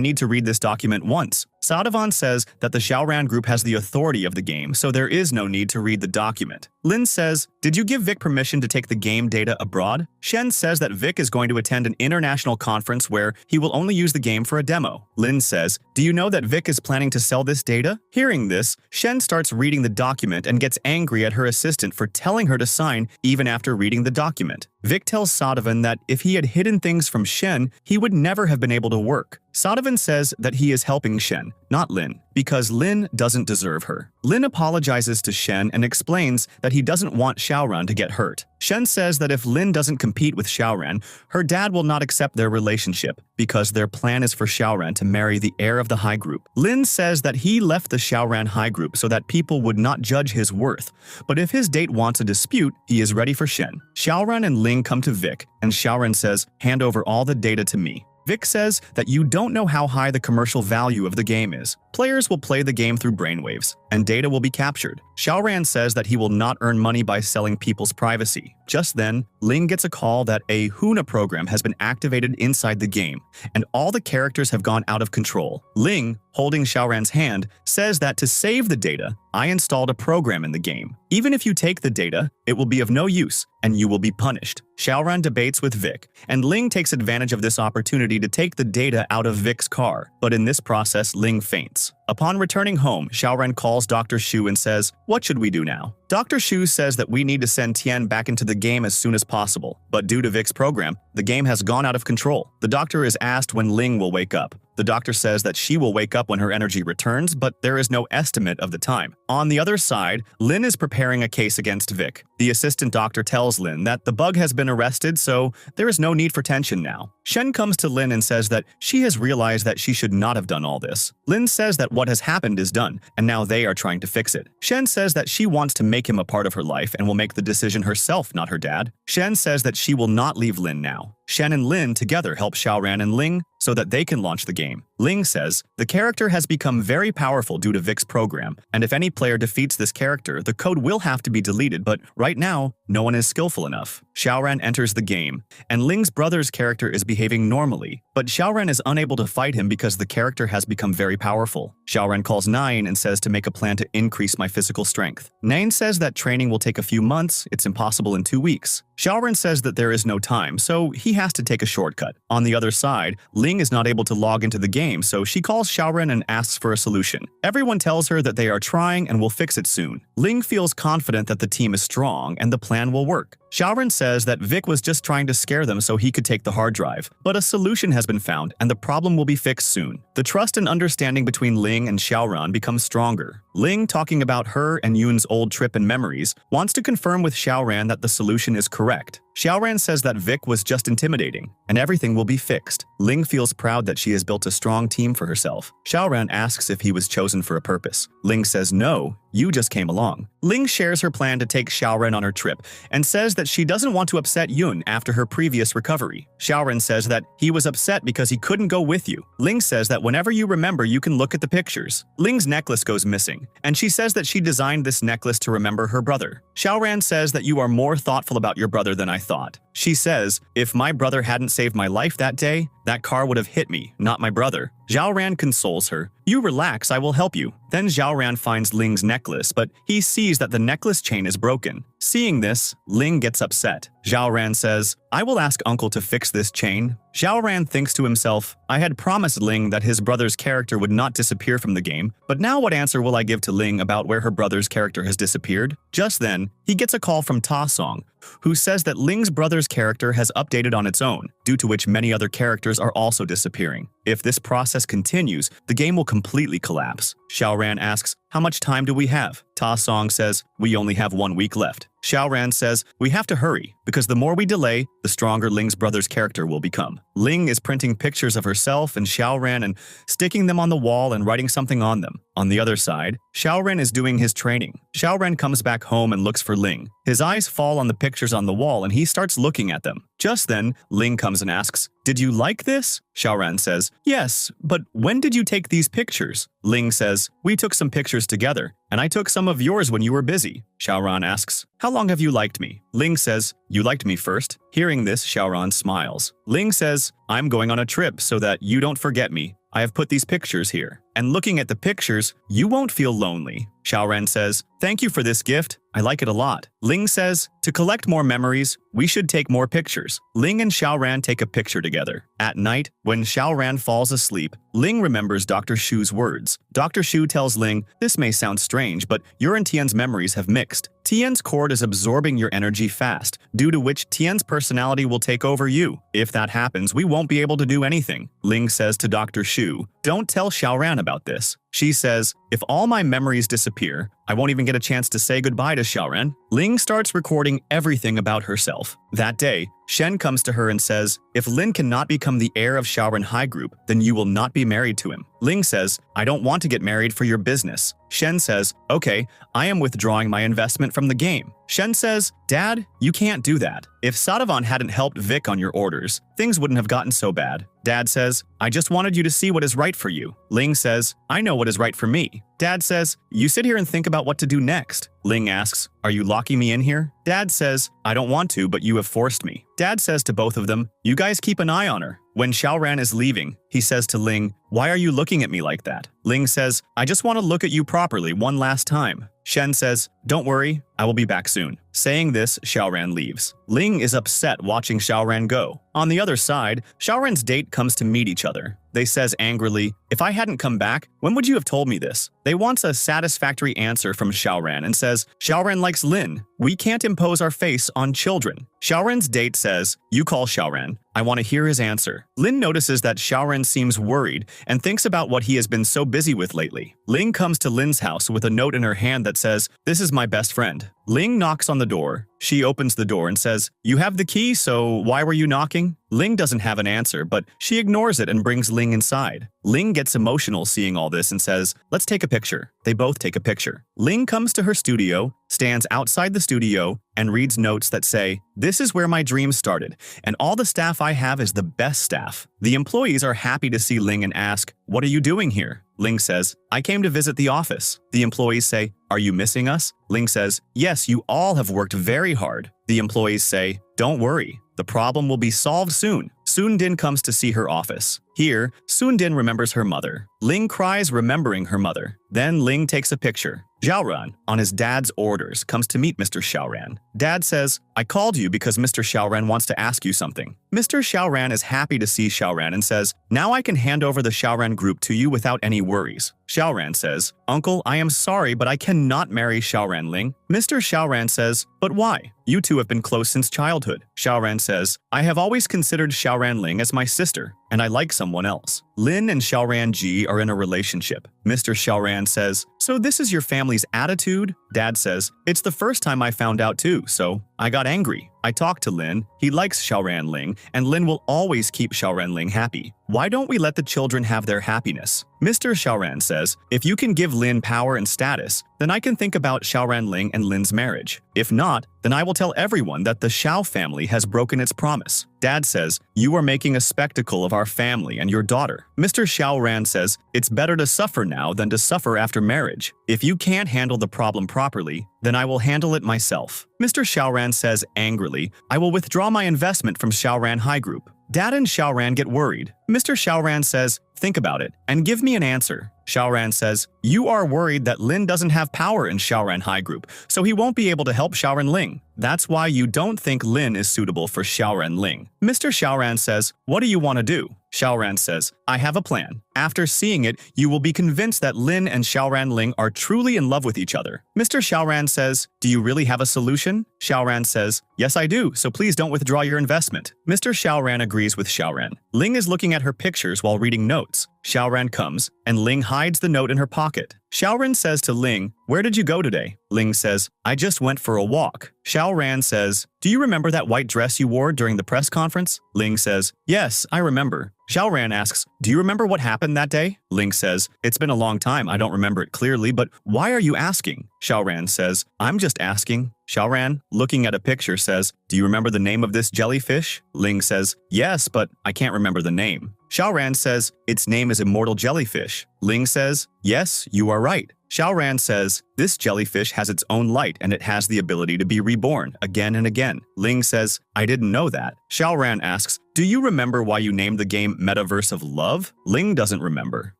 need to read this document once." Sadavan says that the Xiaoran group has the authority of the game, so there is no need to read the document. Lin says, "Did you give Vic permission to take the game data abroad?" Shen says that Vic is going to attend an international conference where he will only use the game for a demo. Lin says, "Do you know that Vic is planning to sell this data?" Hearing this, Shen starts reading the document and gets angry at her assistant for telling her to sign even after reading the document. Vic tells Sadavan that if he had hidden things from Shen, he would never have been able to work. Sadavan says that he is helping Shen, not Lin, because Lin doesn't deserve her. Lin apologizes to Shen and explains that he doesn't want Xiaoran to get hurt. Shen says that if Lin doesn't compete with Xiaoran, her dad will not accept their relationship because their plan is for Xiaoran to marry the heir of the high group. Lin says that he left the Xiaoran high group so that people would not judge his worth, but if his date wants a dispute, he is ready for Shen. Xiaoran and Ling come to Vic, and Xiaoran says, "Hand over all the data to me." Vic says that you don't know how high the commercial value of the game is. Players will play the game through brainwaves, and data will be captured. Xiaoran says that he will not earn money by selling people's privacy. Just then, Ling gets a call that a Huna program has been activated inside the game, and all the characters have gone out of control. Ling, holding Xiaoran's hand, says that to save the data, "I installed a program in the game. Even if you take the data, it will be of no use, and you will be punished." Xiaoran debates with Vic, and Ling takes advantage of this opportunity to take the data out of Vic's car, but in this process, Ling faints. Upon returning home, Xiaoran calls Dr. Shu and says, "What should we do now?" Dr. Shu says that we need to send Tien back into the game as soon as possible, but due to Vic's program, the game has gone out of control. The doctor is asked when Ling will wake up. The doctor says that she will wake up when her energy returns, but there is no estimate of the time. On the other side, Lynn is preparing a case against Vic. The assistant doctor tells Lynn that the bug has been arrested, so there is no need for tension now. Shen comes to Lynn and says that she has realized that she should not have done all this. Lynn says that what has happened is done, and now they are trying to fix it. Shen says that she wants to make him a part of her life and will make the decision herself, not her dad. Shen says that she will not leave Lynn now. Shen and Lynn together help Xiaoran and Ling so that they can launch the game. Ling says, the character has become very powerful due to Vic's program, and if any player defeats this character, the code will have to be deleted, but right now, no one is skillful enough. Xiaoran enters the game, and Ling's brother's character is behaving normally, but Xiaoran is unable to fight him because the character has become very powerful. Xiaoran calls Nine and says to make a plan to increase my physical strength. Nine says that training will take a few months, it's impossible in 2 weeks. Xiaoran says that there is no time, so he has to take a shortcut. On the other side, Ling is not able to log into the game, so she calls Xiaoran and asks for a solution. Everyone tells her that they are trying and will fix it soon. Ling feels confident that the team is strong and the plan will work. Xiaoran says that Vic was just trying to scare them so he could take the hard drive, but a solution has been found and the problem will be fixed soon. The trust and understanding between Ling and Xiaoran becomes stronger. Ling, talking about her and Yun's old trip and memories, wants to confirm with Xiaoran that the solution is correct. Xiaoran says that Vic was just intimidating, and everything will be fixed. Ling feels proud that she has built a strong team for herself. Xiaoran asks if he was chosen for a purpose. Ling says no, you just came along. Ling shares her plan to take Xiaoran on her trip, and says that she doesn't want to upset Yun after her previous recovery. Xiaoran says that he was upset because he couldn't go with you. Ling says that whenever you remember, you can look at the pictures. Ling's necklace goes missing, and she says that she designed this necklace to remember her brother. Xiaoran says that you are more thoughtful about your brother than I thought. She says, if my brother hadn't saved my life that day, that car would have hit me, not my brother. Xiaoran consoles her. You relax, I will help you. Then Xiaoran finds Ling's necklace, but he sees that the necklace chain is broken. Seeing this, Ling gets upset. Xiaoran says, I will ask uncle to fix this chain. Xiaoran thinks to himself, I had promised Ling that his brother's character would not disappear from the game, but now what answer will I give to Ling about where her brother's character has disappeared? Just then, he gets a call from Ta Song, who says that Ling's brother's character has updated on its own, due to which many other characters are also disappearing. If this process continues, the game will completely collapse. Xiaoran asks, how much time do we have? Ta Song says, we only have 1 week left. Xiaoran says, we have to hurry, because the more we delay, the stronger Ling's brother's character will become. Ling is printing pictures of herself and Xiaoran and sticking them on the wall and writing something on them. On the other side, Xiaoran is doing his training. Xiaoran comes back home and looks for Ling. His eyes fall on the pictures on the wall and he starts looking at them. Just then, Ling comes and asks, did you like this? Xiaoran says, yes, but when did you take these pictures? Ling says, we took some pictures together, and I took some of yours when you were busy. Xiaoran asks, how long have you liked me? Ling says, you liked me first. Hearing this, Xiaoran smiles. Ling says, I'm going on a trip so that you don't forget me. I have put these pictures here, and looking at the pictures, you won't feel lonely. Xiaoran says, thank you for this gift. I like it a lot. Ling says, to collect more memories, we should take more pictures. Ling and Xiaoran take a picture together. At night, when Xiaoran falls asleep, Ling remembers Dr. Shu's words. Dr. Shu tells Ling, this may sound strange, but your and Tien's memories have mixed. Tien's cord is absorbing your energy fast, due to which Tien's personality will take over you. If that happens, we won't be able to do anything. Ling says to Dr. Shu, don't tell Xiaoran about this. She says, if all my memories disappear, I won't even get a chance to say goodbye to Xiaoran. Ling starts recording everything about herself. That day, Shen comes to her and says, if Lin cannot become the heir of Xiaoran High Group, then you will not be married to him. Ling says, I don't want to get married for your business. Shen says, okay, I am withdrawing my investment from the game. Shen says, Dad, you can't do that. If Sadavan hadn't helped Vic on your orders, things wouldn't have gotten so bad. Dad says, I just wanted you to see what is right for you. Ling says, I know what is right for me. Dad says, you sit here and think about what to do next. Ling asks, are you locking me in here? Dad says, I don't want to, but you have forced me. Dad says to both of them, you guys keep an eye on her. When Xiaoran is leaving, he says to Ling, why are you looking at me like that? Ling says, I just want to look at you properly one last time. Shen says, don't worry, I will be back soon. Saying this, Xiaoran leaves. Ling is upset watching Xiaoran go. On the other side, Xiaoran's date comes to meet each other. They says angrily, if I hadn't come back, when would you have told me this? They wants a satisfactory answer from Xiaoran and says, Xiaoran likes Lin. We can't impose our face on children. Xiaoran's date says, you call Xiaoran. I want to hear his answer. Lin notices that Xiaoran seems worried and thinks about what he has been so busy with lately. Ling comes to Lin's house with a note in her hand that says, this is my best friend. Ling knocks on the door. She opens the door and says, you have the key, so why were you knocking? Ling doesn't have an answer, but she ignores it and brings Ling inside. Ling gets emotional seeing all this and says, let's take a picture. They both take a picture. Ling comes to her studio, stands outside the studio, and reads notes that say, this is where my dreams started, and all the staff I have is the best staff. The employees are happy to see Ling and ask, what are you doing here? Ling says, I came to visit the office. The employees say, are you missing us? Ling says, yes, you all have worked very hard. The employees say, don't worry, the problem will be solved soon. Soon-din comes to see her office. Here, Soon-din remembers her mother. Ling cries remembering her mother. Then Ling takes a picture. Xiaoran, on his dad's orders, comes to meet Mr. Xiaoran. Dad says, I called you because Mr. Xiaoran wants to ask you something. Mr. Xiaoran is happy to see Xiaoran and says, now I can hand over the Xiaoran group to you without any worries. Xiaoran says, Uncle, I am sorry, but I cannot marry Xiaoran Ling. Mr. Xiaoran says, but why? You two have been close since childhood. Xiaoran says, I have always considered Xiaoran Ling as my sister, and I like someone else. Lin and Xiaoran Ji are in a relationship. Mr. Xiaoran says, so this is your family's attitude? Dad says, it's the first time I found out too, so I got angry. I talked to Lin, he likes Xiaoran Ling, and Lin will always keep Xiaoran Ling happy. Why don't we let the children have their happiness? Mr. Xiaoran says, if you can give Lin power and status, then I can think about Xiaoran Ling and Lin's marriage. If not, then I will tell everyone that the Xiao family has broken its promise. Dad says, you are making a spectacle of our family and your daughter. Mr. Xiaoran says, it's better to suffer now than to suffer after marriage. If you can't handle the problem properly, then I will handle it myself. Mr. Xiaoran says angrily, I will withdraw my investment from Xiaoran High Group. Dad and Xiaoran get worried. Mr. Xiaoran says, think about it and give me an answer. Xiaoran says, you are worried that Lin doesn't have power in Xiaoran High Group, so he won't be able to help Xiaoran Ling. That's why you don't think Lin is suitable for Xiaoran Ling. Mr. Xiaoran says, what do you want to do? Xiaoran says, I have a plan. After seeing it, you will be convinced that Lin and Xiaoran Ling are truly in love with each other. Mr. Xiaoran says, do you really have a solution? Xiaoran says, yes I do, so please don't withdraw your investment. Mr. Xiaoran agrees with Xiaoran. Ling is looking at her pictures while reading notes. Xiaoran comes, and Ling hides the note in her pocket. Xiaoran says to Ling, where did you go today? Ling says, I just went for a walk. Xiaoran says, do you remember that white dress you wore during the press conference? Ling says, yes, I remember. Xiaoran asks, do you remember what happened that day? Ling says, it's been a long time, I don't remember it clearly, but why are you asking? Xiaoran says, I'm just asking. Xiaoran, looking at a picture, says, do you remember the name of this jellyfish? Ling says, yes, but I can't remember the name. Xiaoran says, its name is Immortal Jellyfish. Ling says, yes, you are right. Xiaoran says, this jellyfish has its own light and it has the ability to be reborn again and again. Ling says, I didn't know that. Xiaoran asks, do you remember why you named the game Metaverse of Love? Ling doesn't remember.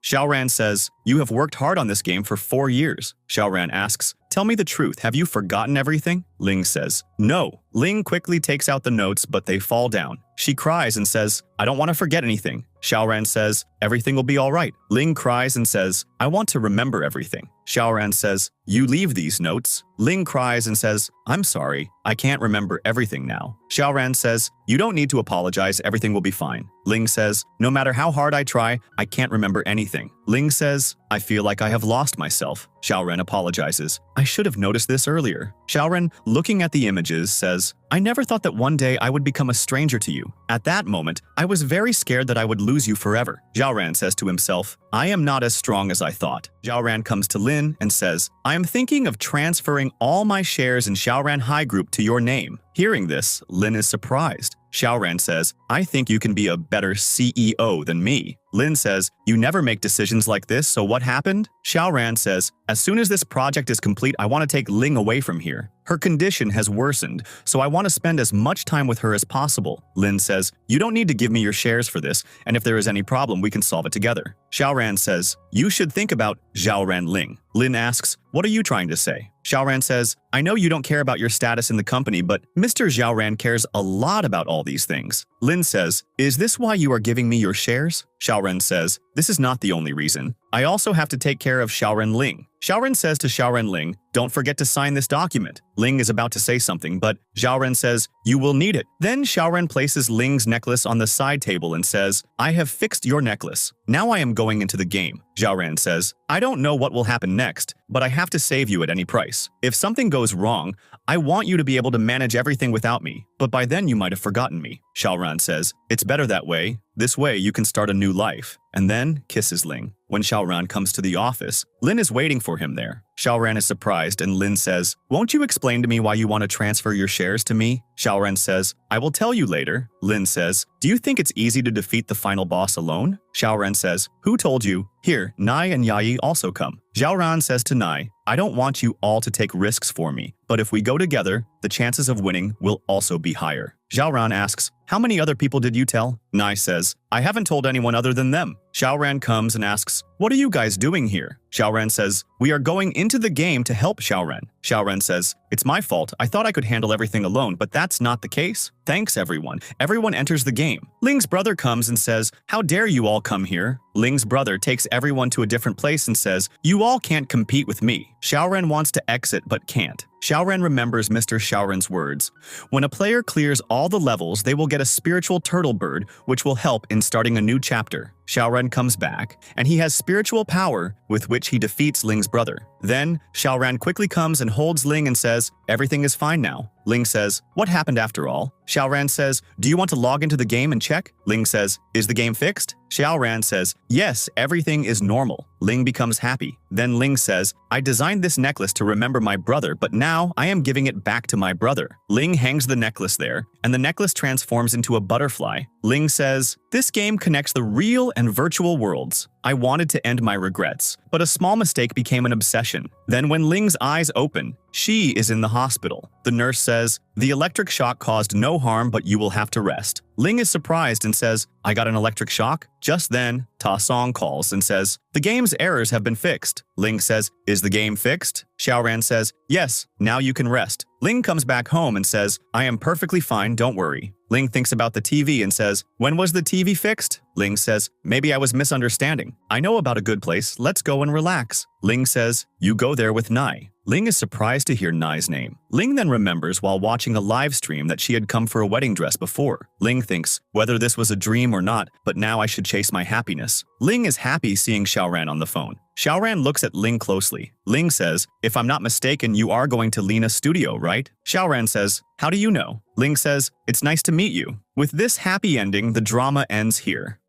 Xiaoran says, you have worked hard on this game for 4 years. Xiaoran asks, tell me the truth, have you forgotten everything? Ling says, no. Ling quickly takes out the notes, but they fall down. She cries and says, I don't want to forget anything. Xiaoran says, everything will be all right. Ling cries and says, I want to remember everything. Xiaoran says, you leave these notes. Ling cries and says, I'm sorry, I can't remember everything now. Xiaoran says, you don't need to apologize, everything will be fine. Ling says, no matter how hard I try, I can't remember anything. Ling says, I feel like I have lost myself. Xiaoran apologizes. I should have noticed this earlier. Xiaoran, looking at the images, says, I never thought that one day I would become a stranger to you. At that moment, I was very scared that I would lose you forever. Xiaoran says to himself, I am not as strong as I thought. Xiaoran comes to Lin and says, I am thinking of transferring all my shares in Xiaoran High Group to your name. Hearing this, Lin is surprised. Xiaoran says, I think you can be a better CEO than me. Lin says, you never make decisions like this, so what happened? Xiaoran says, as soon as this project is complete, I want to take Ling away from here. Her condition has worsened, so I want to spend as much time with her as possible. Lin says, you don't need to give me your shares for this, and if there is any problem, we can solve it together. Xiaoran says, you should think about Xiaoran Ling. Lin asks, what are you trying to say? Xiaoran says, I know you don't care about your status in the company, but Mr. Xiaoran cares a lot about all these things. Lin says, is this why you are giving me your shares? Xiaoran says, this is not the only reason. I also have to take care of Xiaoran Ling. Xiaoran says to Xiaoran Ling, don't forget to sign this document. Ling is about to say something, but Xiaoran says, you will need it. Then Xiaoran places Ling's necklace on the side table and says, I have fixed your necklace. Now I am going into the game. Xiaoran says, I don't know what will happen next, but I have to save you at any price. If something goes wrong, I want you to be able to manage everything without me, but by then you might have forgotten me. Xiaoran says, it's better that way. This way you can start a new life. And then kisses Ling. When Xiaoran comes to the office, Lin is waiting for him there. Xiaoran is surprised and Lin says, won't you explain to me why you want to transfer your shares to me? Xiaoran says, I will tell you later. Lin says, do you think it's easy to defeat the final boss alone? Xiaoran says, who told you? Here, Nai and Yayi also come. Xiaoran says to Nai, I don't want you all to take risks for me, but if we go together, the chances of winning will also be higher. Xiaoran asks, how many other people did you tell? Nai says, I haven't told anyone other than them. Xiaoran comes and asks, what are you guys doing here? Xiaoran says, we are going into the game to help Xiaoran. Xiaoran says, it's my fault. I thought I could handle everything alone, but that's not the case. Thanks, everyone. Everyone enters the game. Ling's brother comes and says, how dare you all come here? Ling's brother takes everyone to a different place and says, you all can't compete with me. Xiaoran wants to exit but can't. Xiaoran remembers Mr. Xiaoran's words. When a player clears all the levels, they will get a spiritual turtle bird, which will help in starting a new chapter. Xiaoran comes back, and he has spiritual power with which he defeats Ling's brother. Then, Xiaoran quickly comes and holds Ling and says, everything is fine now. Ling says, what happened after all? Xiaoran says, do you want to log into the game and check? Ling says, is the game fixed? Xiaoran says, yes, everything is normal. Ling becomes happy. Then Ling says, I designed this necklace to remember my brother, but now I am giving it back to my brother. Ling hangs the necklace there, and the necklace transforms into a butterfly. Ling says, this game connects the real and virtual worlds. I wanted to end my regrets, but a small mistake became an obsession. Then when Ling's eyes open, she is in the hospital. The nurse says, the electric shock caused no harm, but you will have to rest. Ling is surprised and says, I got an electric shock? Just then, Ta Song calls and says, the game's errors have been fixed. Ling says, is the game fixed? Xiaoran says, yes, now you can rest. Ling comes back home and says, I am perfectly fine, don't worry. Ling thinks about the TV and says, when was the TV fixed? Ling says, maybe I was misunderstanding. I know about a good place, let's go and relax. Ling says, you go there with Nai. Ling is surprised to hear Nai's name. Ling then remembers while watching a live stream that she had come for a wedding dress before. Ling thinks, whether this was a dream or not, but now I should chase my happiness. Ling is happy seeing Xiaoran on the phone. Xiaoran looks at Ling closely. Ling says, if I'm not mistaken, you are going to Lina's studio, right? Xiaoran says, how do you know? Ling says, it's nice to meet you. With this happy ending, the drama ends here.